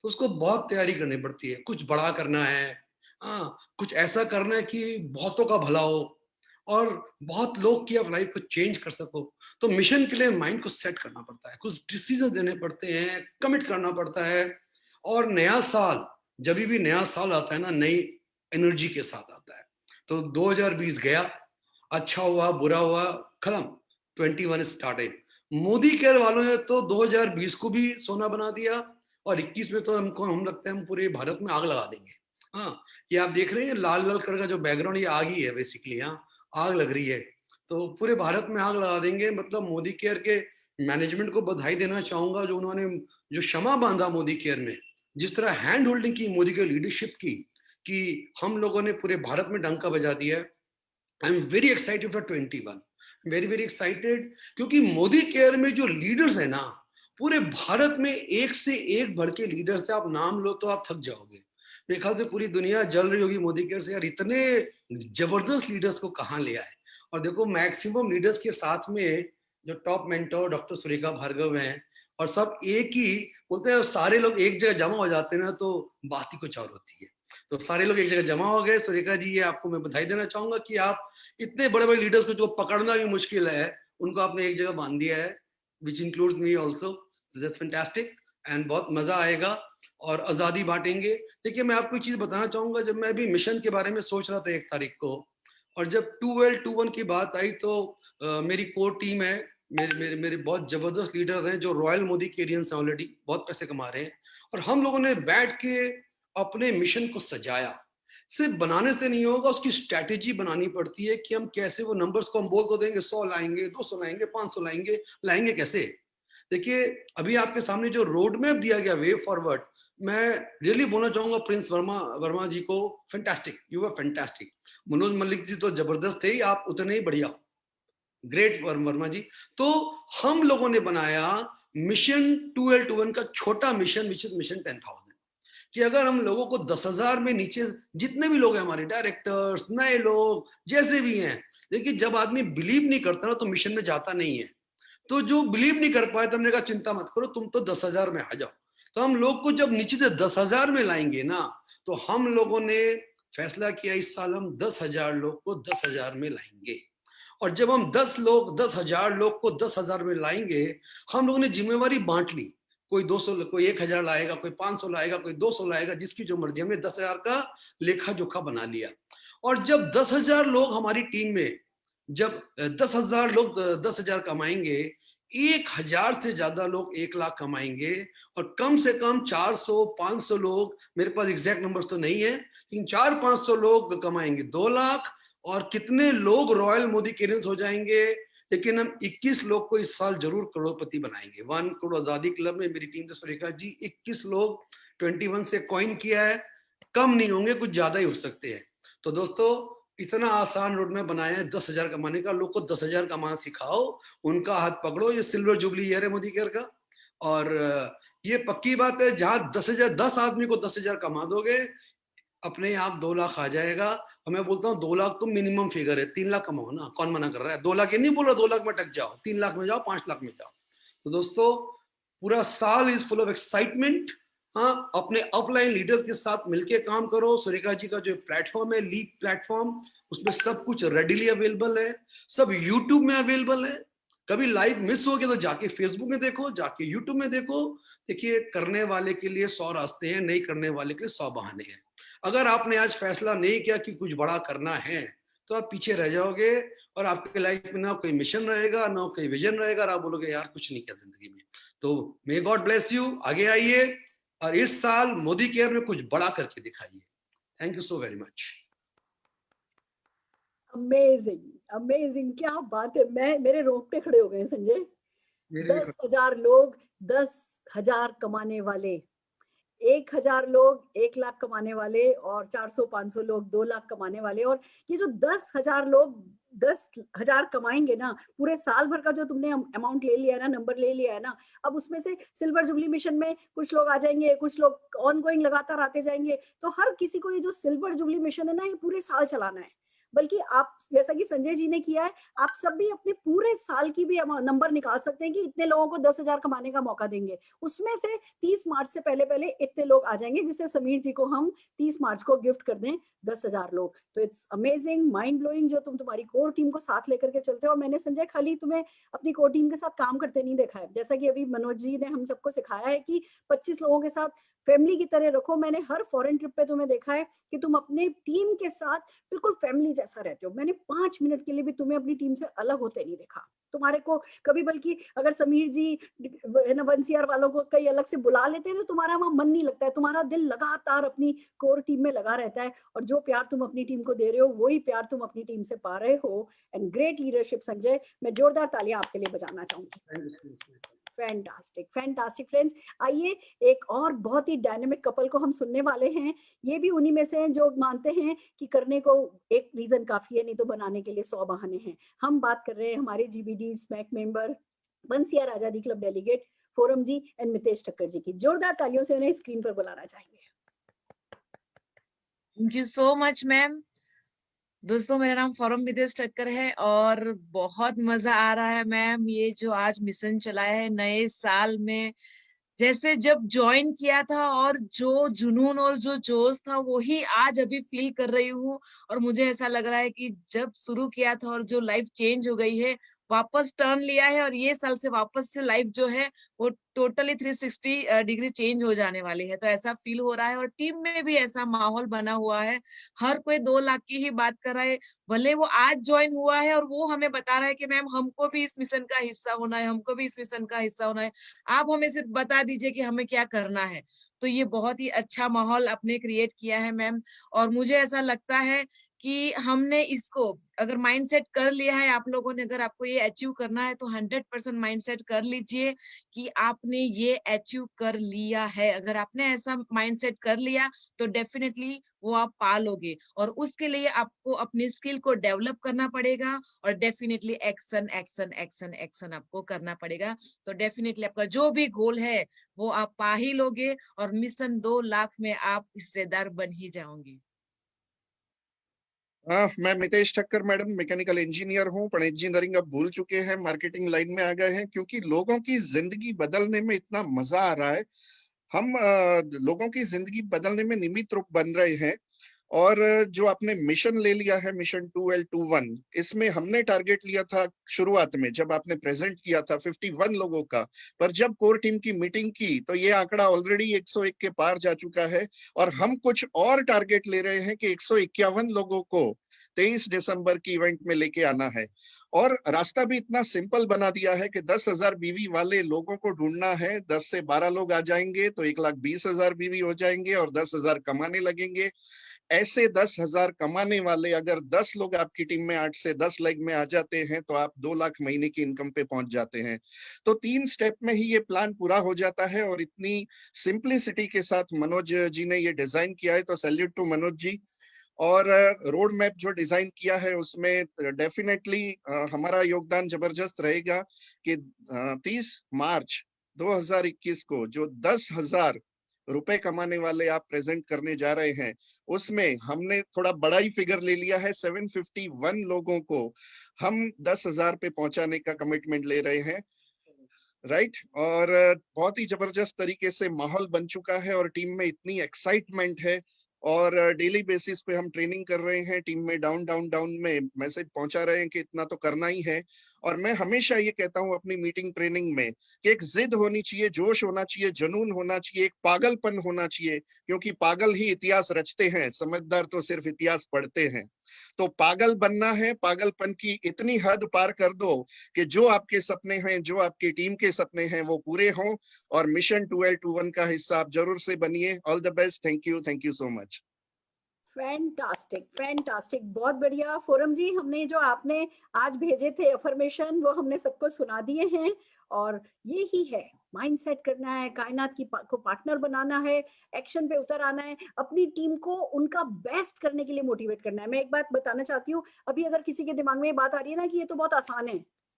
तो उसको बहुत तैयारी करनी पड़ती है। कुछ बड़ा करना है, कुछ ऐसा करना है कि बहुतों का भला हो और बहुत लोग की आप लाइफ को चेंज कर सको। तो मिशन के लिए माइंड को सेट करना पड़ता है, कुछ डिसीजन देने पड़ते हैं, कमिट करना पड़ता है। और नया साल, जब भी नया साल आता है ना, नई एनर्जी के साथ आता है। तो 2020 गया, अच्छा हुआ बुरा हुआ खत्म, 21 स्टार्टेड। मोदी केयर वालों ने तो 2020 को भी सोना बना दिया, और 21 में तो हम लगता है हम पूरे भारत में आग लगा देंगे। ये आप देख रहे हैं लाल लाल कलर का जो बैकग्राउंड, ये आग ही है बेसिकली। आग लग रही है, तो पूरे भारत में आग लगा देंगे। मतलब मोदी केयर के मैनेजमेंट को बधाई देना चाहूंगा, जो उन्होंने जो क्षमा बांधा मोदी केयर में, जिस तरह हैंड होल्डिंग की मोदी के लीडरशिप की, कि हम लोगों ने पूरे भारत में डंका बजा दिया है। I am very excited for 21, very excited, क्योंकि मोदी केयर में जो लीडर्स है ना, पूरे भारत में एक से एक बढ़ के लीडर्स है। आप नाम लो तो आप थक जाओगे। मेरे ख्याल से पूरी दुनिया जल रही होगी मोदी केयर से, यार इतने जबरदस्त लीडर्स को कहाँ ले आए। और देखो, मैक्सिमम लीडर्स के साथ में जो top mentor doctor Surekha Bhargava हैं, और सब एक ही बोलते हैं, सारे लोग एक जगह जमा हो जाते हैं ना, तो बात ही कुछ और होती है। तो सारे लोग एक जगह जमा हो गए। सुरेखा जी, ये आपको मैं बधाई देना चाहूंगा कि आप इतने बड़े बड़े लीडर्स को, जो पकड़ना भी मुश्किल है, उनको आपने एक जगह बांध दिया है, which includes me also. That's fantastic, and बहुत मजा आएगा, और आजादी बांटेंगे। देखिए, मैं आपको एक चीज बताना चाहूंगा, जब मैं भी मिशन के बारे में सोच रहा था 1 तारीख को, और जब 1221 की बात आई, तो मेरी कोर टीम है, मेरे बहुत जबरदस्त लीडर्स हैं जो रॉयल मोदी कैरियंस हैं, ऑलरेडी बहुत पैसे कमा रहे हैं, और हम लोगों ने बैठ के अपने मिशन को सजाया। सिर्फ बनाने से नहीं होगा, उसकी स्ट्रैटेजी बनानी पड़ती है कि हम कैसे वो नंबर्स को, हम बोल तो देंगे 100 लाएंगे, 200 लाएंगे, 500 लाएंगे कैसे? देखिए अभी आपके सामने जो रोड मैप दिया गया, वे फॉरवर्ड, मैं रियली बोलना चाहूंगा प्रिंस वर्मा जी को, fantastic, you are fantastic. Manoj Malik ji तो जबरदस्त थे ही, आप उतने ही बढ़िया, ग्रेट वर्मा जी। तो हम लोगों ने बनाया मिशन 2L21 का छोटा मिशन, विच इज मिशन 10,000, कि अगर हम लोगों को 10,000 में नीचे जितने भी लोग हैं, हमारे डायरेक्टर्स, नए लोग जैसे भी हैं, देखिए जब आदमी बिलीव नहीं करता ना तो मिशन में जाता नहीं है। तो जो बिलीव नहीं कर पाए तो हमने कहा चिंता मत करो, तुम तो 10,000 में आ जाओ। तो हम लोग को जब नीचे से 10,000 में लाएंगे ना, तो हम लोगों ने फैसला किया इस साल हम 10,000 लोग को 10,000 में लाएंगे। और जब हम 10,000 लोग को 10,000 में लाएंगे, हम लोगों ने जिम्मेवारी बांट ली, कोई 200, कोई 1,000 लाएगा, कोई 500 लाएगा, कोई 200 लाएगा, जिसकी जो मर्जी। हमने 10,000 का लेखा जोखा बना लिया। और जब 10,000 लोग हमारी टीम में, जब 10,000 लोग 10,000 कमाएंगे, 1,000 से ज्यादा लोग 1,00,000 कमाएंगे, और कम से कम 400-500 लोग, मेरे पास एग्जैक्ट नंबर्स तो नहीं है, लेकिन 400-500 लोग कमाएंगे 2 लाख। और कितने लोग रॉयल मोदी कैरियंस हो जाएंगे, लेकिन हम 21 लोग को इस साल जरूर करोड़पति बनाएंगे। 1 करोड़ आजादी क्लब में मेरी टीम से सुरेखा जी 21 लोग 21 से कॉइन किया है, कम नहीं होंगे, कुछ ज्यादा ही हो सकते हैं। तो दोस्तों इतना आसान रोड में बनाया है 10,000 कमाने का। लोग को 10,000 कमाना सिखाओ, उनका हाथ पकड़ो। ये सिल्वर जुबली ईयर है मोदी केयर का, और ये पक्की बात है, जहां 10 आदमी को 10,000 कमा दोगे, अपने आप 2 लाख आ जाएगा। और मैं बोलता हूँ 2 लाख तो मिनिमम फिगर है, 3 लाख कमाओ ना, कौन मना कर रहा है? 2 लाख ये नहीं बोल रहा 2 लाख में अटक जाओ, 3 लाख में जाओ, 5 लाख में जाओ। तो दोस्तों पूरा साल इज फुल ऑफ एक्साइटमेंट। हाँ, अपने अपलाइन लीडर्स के साथ मिलके काम करो। सुरेखा जी का जो प्लेटफॉर्म है, लीड प्लेटफॉर्म, उसमें सब कुछ रेडिली अवेलेबल है, सब यूट्यूब में अवेलेबल है। कभी लाइव मिस हो गया तो जाके फेसबुक में देखो, जाके यूट्यूब में देखो। देखिए करने वाले के लिए 100 रास्ते हैं, नहीं करने वाले के लिए 100 बहाने हैं। अगर आपने आज फैसला नहीं किया कि कुछ बड़ा करना है, तो आप पीछे रह जाओगे, और आपके लाइफ में ना कोई मिशन रहेगा, ना कोई विजन रहेगा, और आप बोलोगे यार कुछ नहीं किया जिंदगी में। तो मे गॉड ब्लेस यू, आगे आइए और इस साल मोदी केयर में कुछ बड़ा करके दिखाइए। Thank you so very much. Amazing, amazing, क्या बात है। मेरे रोंगटे खड़े हो गए संजय। 10,000 लोग 10,000 कमाने वाले, 1,000 लोग 1,00,000 कमाने वाले, और 400-500 लोग 2 लाख कमाने वाले। और ये जो 10,000 लोग 10,000 कमाएंगे ना, पूरे साल भर का जो तुमने अमाउंट ले लिया है ना, नंबर ले लिया है ना, अब उसमें से सिल्वर जुबली मिशन में कुछ लोग आ जाएंगे, कुछ लोग ऑनगोइंग लगातार आते जाएंगे। तो हर किसी को ये जो सिल्वर जुबली मिशन है ना, ये पूरे साल चलाना है। बल्कि आप जैसा कि संजय जी ने किया है, आप सब भी अपने पूरे साल की भी नंबर निकाल सकते हैं कि इतने लोगों को 10,000 कमाने का मौका देंगे। उसमें से 30 मार्च से पहले पहले इतने लोग आ जाएंगे, जिससे समीर जी को हम 30 मार्च को गिफ्ट कर दें 10,000 लोग। तो इट्स अमेजिंग, माइंड ब्लोइंग जो तुम तुम्हारी कोर टीम को साथ लेकर के चलते हो। और मैंने संजय खाली तुम्हें अपनी कोर टीम के साथ काम करते नहीं देखा है, जैसा कि अभी मनोज जी ने हम सबको सिखाया है कि 25 लोगों के साथ फैमिली की तरह रखो। मैंने हर फॉरेन ट्रिप पे तुम्हें देखा है कि तुम अपने टीम के साथ बिल्कुल फैमिली जैसा रहते हो। मैंने 5 मिनट के लिए भी तुम्हें अपनी टीम से अलग होते नहीं देखा तुम्हारे को कभी। बल्कि अगर समीर जी वंसियार वालों को कई अलग से बुला लेते हैं तो तुम्हारा वहां मन नहीं लगता है, तुम्हारा दिल लगातार अपनी कोर टीम में लगा रहता है। और जो प्यार तुम अपनी टीम को दे रहे हो, वही प्यार तुम अपनी टीम से पा रहे हो। एंड ग्रेट लीडरशिप संजय, मैं जोरदार तालियां आपके लिए बजाना चाहूंगी। Fantastic, fantastic friends. आइए एक और बहुत ही डायनेमिक कपल को हम सुनने वाले हैं। ये भी उन्हीं में से हैं जो मानते हैं कि करने को एक रीजन काफी है, नहीं तो बनाने के लिए 100 बहाने हैं। हम बात कर रहे हैं हमारे जीबीडी स्मैक मेंबर, वंसियार Azadi club delegate forum ji and Mitesh Thakkar ji की। जोरदार तालियों से उन्हें स्क्रीन पर बुलाना चाहेंगे। Thank you so much ma'am. दोस्तों मेरा नाम फोरम मितेश ठक्कर है और बहुत मजा आ रहा है मैम। ये जो आज मिशन चलाया है नए साल में, जैसे जब ज्वाइन किया था और जो जुनून और जो जोश था वही आज अभी फील कर रही हूँ। और मुझे ऐसा लग रहा है कि जब शुरू किया था और जो लाइफ चेंज हो गई है वापस टर्न लिया है और ये साल से वापस से लाइफ जो है वो टोटली 360 डिग्री चेंज हो जाने वाली है। तो ऐसा फील हो रहा है और टीम में भी ऐसा माहौल बना हुआ है। हर कोई 2 लाख की ही बात कर रहा है, भले वो आज ज्वाइन हुआ है और वो हमें बता रहा है कि मैम हमको भी इस मिशन का हिस्सा होना है, हमको भी इस मिशन का हिस्सा होना है, आप हमें सिर्फ बता दीजिए कि हमें क्या करना है। तो ये बहुत ही अच्छा माहौल आपने क्रिएट किया है मैम। और मुझे ऐसा लगता है कि हमने इसको अगर माइंडसेट कर लिया है, आप लोगों ने, अगर आपको ये अचीव करना है तो 100% माइंडसेट कर लीजिए कि आपने ये अचीव कर लिया है। अगर आपने ऐसा माइंडसेट कर लिया तो डेफिनेटली वो आप पा लोगे। और उसके लिए आपको अपनी स्किल को डेवलप करना पड़ेगा और definitely action action action action आपको करना पड़ेगा। तो डेफिनेटली आपका जो भी गोल है वो आप पा ही लोगे और मिशन 2 लाख में आप हिस्सेदार बन ही जाओगे। मैं Mitesh Thakkar madam, mechanical engineer हूँ। पर इंजीनियरिंग अब भूल चुके हैं, मार्केटिंग लाइन में आ गए हैं, क्योंकि लोगों की जिंदगी बदलने में इतना मजा आ रहा है। हम लोगों की जिंदगी बदलने में निमित्त रूप बन रहे हैं। और जो आपने मिशन ले लिया है, मिशन 2L21, इसमें हमने टारगेट लिया था शुरुआत में जब आपने प्रेजेंट किया था 51 लोगों का। पर जब कोर टीम की मीटिंग की तो ये आंकड़ा ऑलरेडी 101 के पार जा चुका है। और हम कुछ और टारगेट ले रहे हैं कि 151 लोगों को 23 दिसंबर की इवेंट में लेके आना है। और रास्ता भी इतना सिंपल बना दिया है कि 10,000 बीवी वाले लोगों को ढूंढना है। 10 से 12 लोग आ जाएंगे तो 1,20,000 बीवी हो जाएंगे और 10,000 कमाने लगेंगे। ऐसे 10,000 कमाने वाले अगर 10 लोग आपकी टीम में 8 से 10 लाख में आ जाते हैं तो आप 2 लाख महीने की इनकम पे पहुंच जाते हैं। तो 3 स्टेप में ही ये प्लान पूरा हो जाता है। और इतनी सिंप्लिसिटी के साथ मनोज जी ने ये डिजाइन किया है, तो सैल्यूट टू मनोज जी। और रोड मैप जो डिजाइन किया है उसमें डेफिनेटली हमारा योगदान जबरदस्त रहेगा कि 30 मार्च 2021 को जो 10,000 रुपए कमाने वाले आप प्रेजेंट करने जा रहे हैं, उसमें हमने थोड़ा बड़ा ही फिगर ले लिया है। 751 लोगों को हम 10,000 पे पहुंचाने का कमिटमेंट ले रहे हैं, राइट। और बहुत ही जबरदस्त तरीके से माहौल बन चुका है और टीम में इतनी एक्साइटमेंट है। और डेली बेसिस पे हम ट्रेनिंग कर रहे हैं, टीम में डाउन डाउन डाउन में मैसेज पहुंचा रहे हैं कि इतना तो करना ही है। और मैं हमेशा ये कहता हूं अपनी मीटिंग ट्रेनिंग में कि एक जिद होनी चाहिए, जोश होना चाहिए, जुनून होना चाहिए, एक पागलपन होना चाहिए, क्योंकि पागल ही इतिहास रचते हैं, समझदार तो सिर्फ इतिहास पढ़ते हैं। तो पागल बनना है, पागलपन की इतनी हद पार कर दो कि जो आपके सपने हैं, जो आपकी टीम के सपने हैं वो पूरे हों। और मिशन 2L21 का हिस्सा आप जरूर से बनिए। All the best. Thank you so much. Fantastic fantastic, बहुत बढ़िया। फोरम जी, हमने जो आपने आज भेजे थे अफर्मेशन वो हमने सबको सुना दिए हैं। और ये ही है, माइंडसेट करना है, कायनात की को पार्टनर बनाना है, एक्शन पे उतर आना है, अपनी टीम को उनका बेस्ट करने के लिए मोटिवेट करना है। मैं एक बात बताना चाहती हूँ, अभी अगर किसी के दिमाग में ये बात आ रही है ना कि ये तो बहुत आसान है,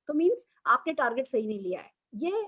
तो मीन्स आपने टारगेट सही नहीं लिया है। ये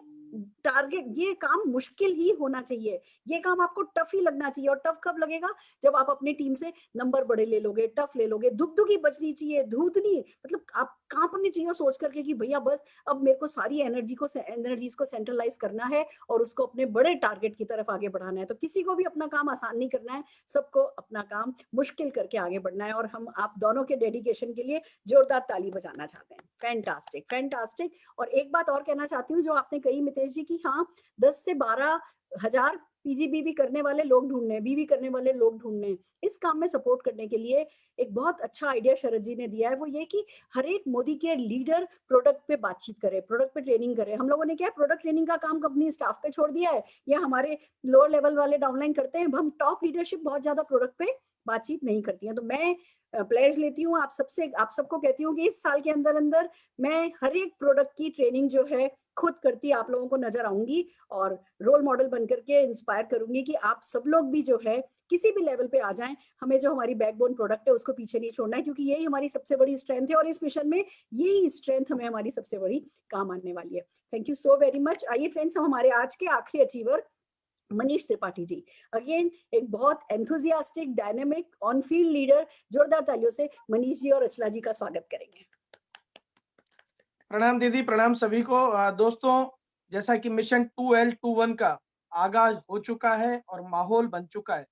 टारगेट, ये काम मुश्किल ही होना चाहिए, ये काम आपको टफ ही लगना चाहिए। और टफ कब लगेगा? जब आप अपनी टीम से नंबर बड़े ले लोगे, टफ ले लोगे। धुकधुकी बचनी चाहिए, धूतनी, मतलब आप कांपनी चाहिए सोच करके कि भैया बस अब मेरे को सारी एनर्जीज को सेंट्रलाइज करना है और उसको अपने बड़े टारगेट की तरफ आगे बढ़ाना है। तो किसी को भी अपना काम आसान नहीं करना है, सबको अपना काम मुश्किल करके आगे बढ़ना है। और हम आप दोनों के डेडिकेशन के लिए जोरदार ताली बजाना चाहते हैं। Fantastic fantastic. और एक बात और कहना चाहती हूँ जो आपने कही मितेश जी की, हाँ 10 से 12,000 पीजीबीवी करने वाले लोग ढूंढने, बीवी करने वाले लोग ढूंढने, इस काम में सपोर्ट करने के लिए एक बहुत अच्छा आइडिया शरद जी ने दिया है। वो ये कि हर एक मोदी केयर लीडर प्रोडक्ट पे बातचीत करे, प्रोडक्ट पे ट्रेनिंग करे। हम लोगों ने क्या प्रोडक्ट ट्रेनिंग का काम कंपनी स्टाफ पे छोड़ दिया है, या हमारे लोअर लेवल वाले डाउनलाइन करते हैं। हम टॉप लीडरशिप बहुत ज्यादा प्रोडक्ट पे बातचीत नहीं करती है। तो मैं प्लेज लेती हूँ आप सबसे, आप सबको कहती हूँ कि इस साल के अंदर अंदर मैं हर एक प्रोडक्ट की ट्रेनिंग जो है खुद करती आप लोगों को नजर आऊंगी और रोल मॉडल बनकर के इंस्पायर करूंगी कि आप सब लोग भी जो है किसी भी लेवल पे आ जाएं। हमें जो हमारी बैकबोन प्रोडक्ट है उसको पीछे नहीं छोड़ना है, क्योंकि यही हमारी सबसे बड़ी स्ट्रेंथ है और इस मिशन में यही स्ट्रेंथ हमें हमारी सबसे बड़ी काम आने वाली है। Thank you so very much. आइए फ्रेंड्स, हम हमारे आज के आखिरी अचीवर मनीष त्रिपाठी जी, अगेन एक बहुत enthusiastic, dynamic, on field leader. जोरदार तालियों से मनीष जी और अचला जी का स्वागत करेंगे। प्रणाम दीदी, प्रणाम सभी को। दोस्तों, जैसा कि मिशन 2L21 का आगाज हो चुका है और माहौल बन चुका है।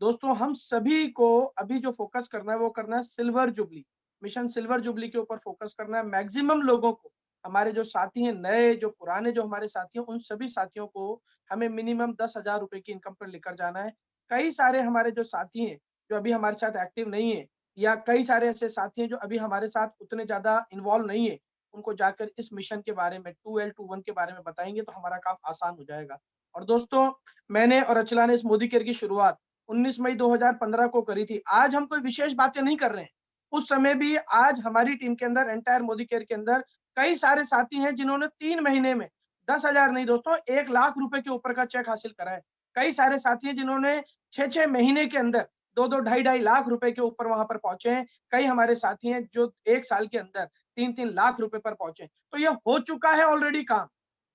दोस्तों, हम सभी को अभी जो फोकस करना है वो करना है silver jubilee, mission silver jubilee के ऊपर फोकस करना है। मैक्सिमम लोगों को हमारे जो साथी हैं, नए जो पुराने जो हमारे साथी हैं, उन सभी साथियों को हमें मिनिमम 10,000 रुपए की इनकम पर लेकर जाना है। कई सारे हमारे जो साथी हैं जो अभी हमारे साथ एक्टिव नहीं है, या कई सारे ऐसे साथी हैं जो अभी हमारे साथ उतने ज्यादा इन्वॉल्व नहीं है, उनको जाकर इस मिशन के बारे में 2L21 के बारे में बताएंगे तो हमारा काम आसान हो जाएगा। और दोस्तों, मैंने और अचला ने इस मोदी केयर की शुरुआत 19 मई 2015 को करी थी। आज हम कोई विशेष बातें नहीं कर रहे हैं, उस समय भी आज हमारी टीम के अंदर, एंटायर मोदी केयर के अंदर कई सारे साथी हैं जिन्होंने 3 महीने में 10,000 नहीं दोस्तों, 1 लाख रुपए के ऊपर का चेक हासिल करा है। कई सारे साथी हैं जिन्होंने 6-6 महीने के अंदर 2-2, 2.5 लाख रुपए के ऊपर वहां पर पहुंचे हैं। कई हमारे साथी हैं जो 1 साल के अंदर 3-3 लाख रुपए पर पहुंचे। तो ये हो चुका है ऑलरेडी काम।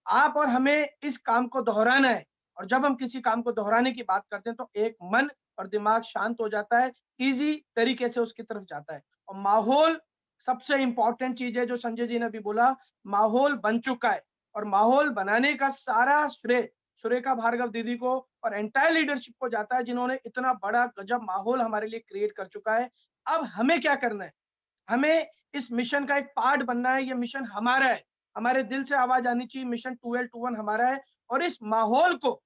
आप और हमें इस काम को दोहराना है, और जब हम किसी काम को दोहराने की बात करते हैं तो एक मन और दिमाग शांत हो जाता है, इजी तरीके से उसकी तरफ जाता है। और माहौल सबसे इंपॉर्टेंट चीज है, जो संजय जी ने अभी बोला, माहौल बन चुका है। और माहौल बनाने का सारा श्रेय सुरेखा भार्गव दीदी को और एंटायर लीडरशिप को जाता है, जिन्होंने इतना बड़ा गजब माहौल हमारे लिए क्रिएट कर चुका है। अब हमें क्या करना है? हमें इस मिशन का एक पार्ट बनना है। ये मिशन हमारा है, हमारे दिल से आवाज आनी चाहिए, मिशन 2L21 हमारा है। और इस माहौल को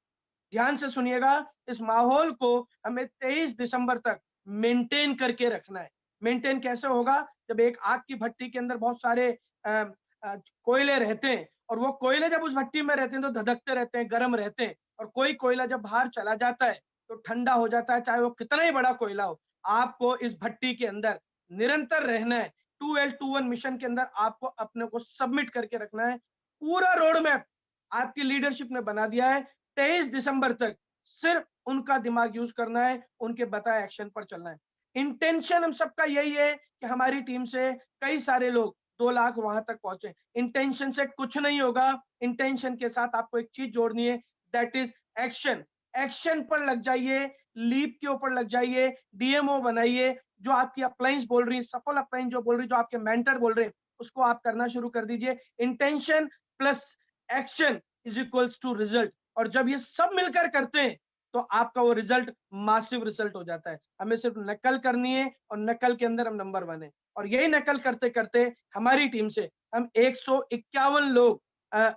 ध्यान से सुनिएगा, इस माहौल को हमें 23 दिसंबर तक मेंटेन करके रखना है। मेंटेन कैसे होगा? जब एक आग की भट्टी के अंदर बहुत सारे कोयले रहते हैं, और वो कोयले जब उस भट्टी में रहते हैं तो धधकते रहते हैं, गर्म रहते हैं, और कोई कोयला जब बाहर चला जाता है तो ठंडा हो जाता है, चाहे वो कितना ही बड़ा कोयला हो। आपको इस भट्टी के अंदर निरंतर रहना है। 2L21 मिशन के अंदर आपको अपने को सबमिट करके रखना है। पूरा रोड मैप आपकी लीडरशिप ने बना दिया है। 23 दिसंबर तक सिर्फ उनका दिमाग यूज करना है, उनके बताए एक्शन पर चलना है। इंटेंशन हम सबका यही है कि हमारी टीम से कई सारे लोग 2 लाख वहां तक पहुंचे। इंटेंशन से कुछ नहीं होगा, इंटेंशन के साथ आपको एक चीज जोड़नी है, दैट इज एक्शन। एक्शन पर लग जाइए, लीप के ऊपर लग जाइए, डीएमओ बनाइए। जो आपकी अपलाइंस बोल रही है, सफल अपलाइन जो बोल रही है, जो आपके मेंटर बोल रहे हैं, उसको आप करना शुरू कर दीजिए। Intention plus action is equals to result. और जब ये सब मिलकर करते हैं तो आपका वो रिजल्ट मासिव रिजल्ट हो जाता है। हमें सिर्फ नकल करनी है, और नकल के अंदर हम नंबर 1 है। और यही नकल करते करते हमारी टीम से हम 151 लोग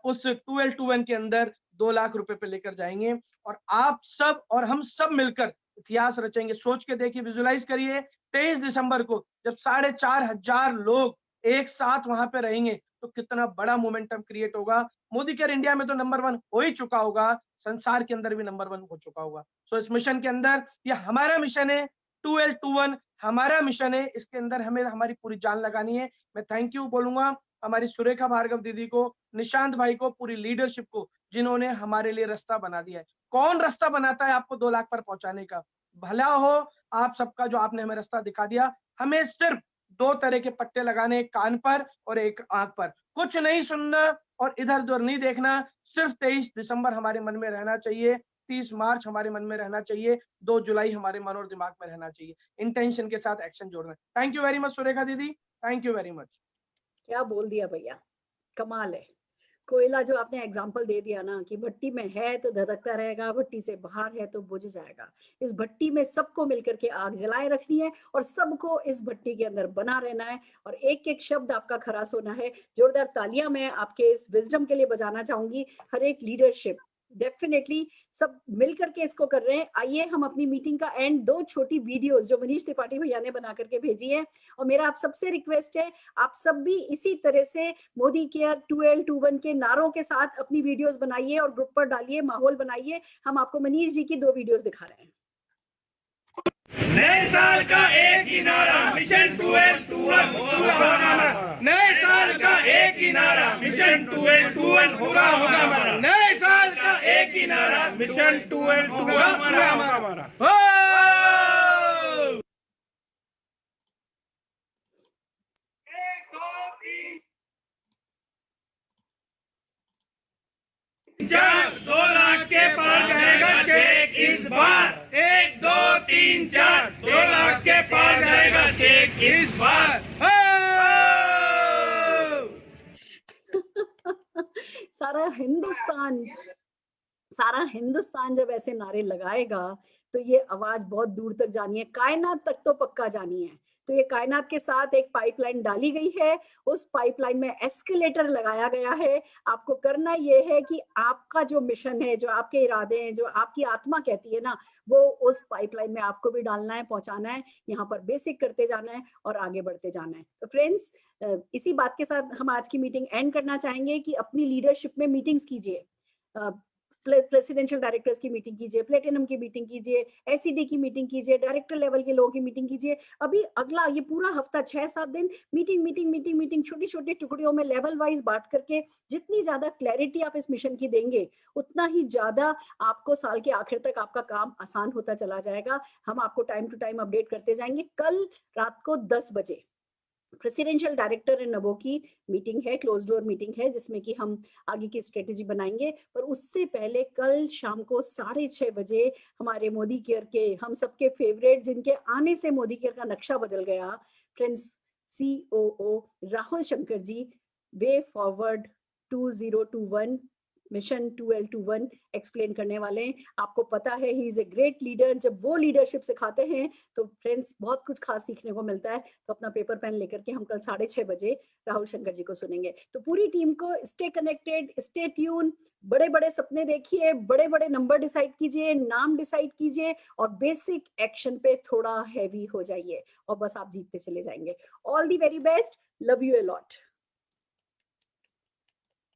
उस 2L21 के अंदर 2 लाख रुपए पे लेकर जाएंगे। और आप सब और हम सब मिलकर इतिहास रचेंगे। सोच के देखिए, विजुलाइज करिए, 23 दिसंबर को जब 4,500 लोग एक साथ वहां पे रहेंगे तो कितना बड़ा मोमेंटम क्रिएट होगा। मोदी केयर इंडिया में तो नंबर 1 हो ही चुका होगा, संसार के अंदर भी नंबर 1 हो चुका होगा। सो इस मिशन के अंदर, ये हमारा मिशन है, 2L21 हमारा मिशन है, इसके अंदर हमें हमारी पूरी जान लगानी है। मैं थैंक यू बोलूंगा हमारी सुरेखा भार्गव दीदी को, निशांत भाई को, पूरी लीडरशिप को, जिन्होंने हमारे लिए रास्ता बना दिया है। कौन रास्ता बनाता है आपको 2 लाख पर पहुंचाने का? भला हो आप सबका जो आपने हमें रास्ता दिखा दिया। हमें सिर्फ 2 तरह के पट्टे लगाने, एक कान पर और एक आंख पर। कुछ नहीं सुनना और इधर उधर नहीं देखना। सिर्फ 23 दिसंबर हमारे मन में रहना चाहिए, 30 मार्च हमारे मन में रहना चाहिए, 2 जुलाई हमारे मन और दिमाग में रहना चाहिए। इंटेंशन के साथ एक्शन जोड़ना। Thank you very much Surekha दीदी, थैंक यू वेरी मच। क्या बोल दिया भैया, कमाल है। कोयला जो आपने एग्जाम्पल दे दिया ना, कि भट्टी में है तो धधकता रहेगा, भट्टी से बाहर है तो बुझ जाएगा। इस भट्टी में सबको मिलकर के आग जलाए रखनी है, और सबको इस भट्टी के अंदर बना रहना है, और एक एक शब्द आपका खरा सोना है। जोरदार तालियां मैं आपके इस विजडम के लिए बजाना चाहूंगी। हर एक लीडरशिप डेफिनेटली सब मिलकर के इसको कर रहे हैं। आइए हम अपनी मीटिंग का एंड 2 छोटी वीडियोस जो मनीष त्रिपाठी भैया ने बना करके भेजी है, और मेरा आप सबसे रिक्वेस्ट है, आप सब भी इसी तरह से मोदी केयर 2L21 के नारों के साथ अपनी वीडियोस बनाइए और ग्रुप पर डालिए, माहौल बनाइए। हम आपको मनीष जी की 2 वीडियोस दिखा रहे हैं। नए साल का एक ही नारा, मिशन 2L21 पूरा होगा हमारा। नए साल का एक ही नारा, मिशन 2L21 पूरा होगा हमारा। नए साल का एक ही नारा, मिशन 2L21 पूरा होगा हमारा। चार 2 लाख के पार जाएगा चेक इस बार। 1 2 3 4 2 लाख के पार जाएगा चेक इस बार। सारा हिंदुस्तान जब ऐसे नारे लगाएगा तो ये आवाज बहुत दूर तक जानी है, कायनात तक तो पक्का जानी है। तो ये कायनात के साथ एक पाइपलाइन डाली गई है, उस पाइपलाइन में एस्केलेटर लगाया गया है। आपको करना ये है कि आपका जो मिशन है, जो आपके इरादे हैं, जो आपकी आत्मा कहती है ना, वो उस पाइपलाइन में आपको भी डालना है, पहुंचाना है। यहाँ पर बेसिक करते जाना है और आगे बढ़ते जाना है। तो फ्रेंड्स, इसी बात के साथ हम आज की मीटिंग एंड करना चाहेंगे कि अपनी लीडरशिप में मीटिंग्स कीजिए, प्रेसिडेंशियल डायरेक्टर्स की मीटिंग कीजिए, प्लेटिनम की मीटिंग कीजिए, एसईडी की मीटिंग कीजिए, डायरेक्टर लेवल के लोगों की मीटिंग कीजिए। अभी अगला ये पूरा हफ्ता 6-7 दिन मीटिंग मीटिंग मीटिंग मीटिंग, छोटी छोटी टुकड़ियों में लेवल वाइज बांट करके जितनी ज्यादा क्लैरिटी आप इस मिशन की देंगे, उतना ही ज्यादा आपको साल के आखिर तक आपका काम आसान होता चला जाएगा। हम आपको टाइम टू टाइम अपडेट करते जाएंगे। कल रात को 10 बजे प्रेसिडेंशियल डायरेक्टर इन नबो की मीटिंग है, क्लोज डोर मीटिंग है, जिसमें कि हम आगे की स्ट्रेटेजी बनाएंगे। पर उससे पहले कल शाम को 6:30 बजे हमारे मोदी केयर के, हम सबके फेवरेट, जिनके आने से मोदी केयर का नक्शा बदल गया, friends, COO Rahul Shankar ji way forward 2021 mission 2L21 explain करने वाले हैं। आपको पता है he is a great leader. जब वो लीडरशिप सिखाते हैं तो फ्रेंड्स बहुत कुछ खास सीखने को मिलता है। तो अपना पेपर पेन लेकर के हम कल 6:30 बजे राहुल शंकर जी को सुनेंगे। तो पूरी टीम को स्टे कनेक्टेड, स्टे ट्यून, बड़े बड़े सपने देखिए, बड़े बड़े नंबर डिसाइड कीजिए, नाम डिसाइड कीजिए और बेसिक एक्शन पे थोड़ा हैवी हो जाइए और बस आप जीतते चले जाएंगे। All the very best, love you a lot.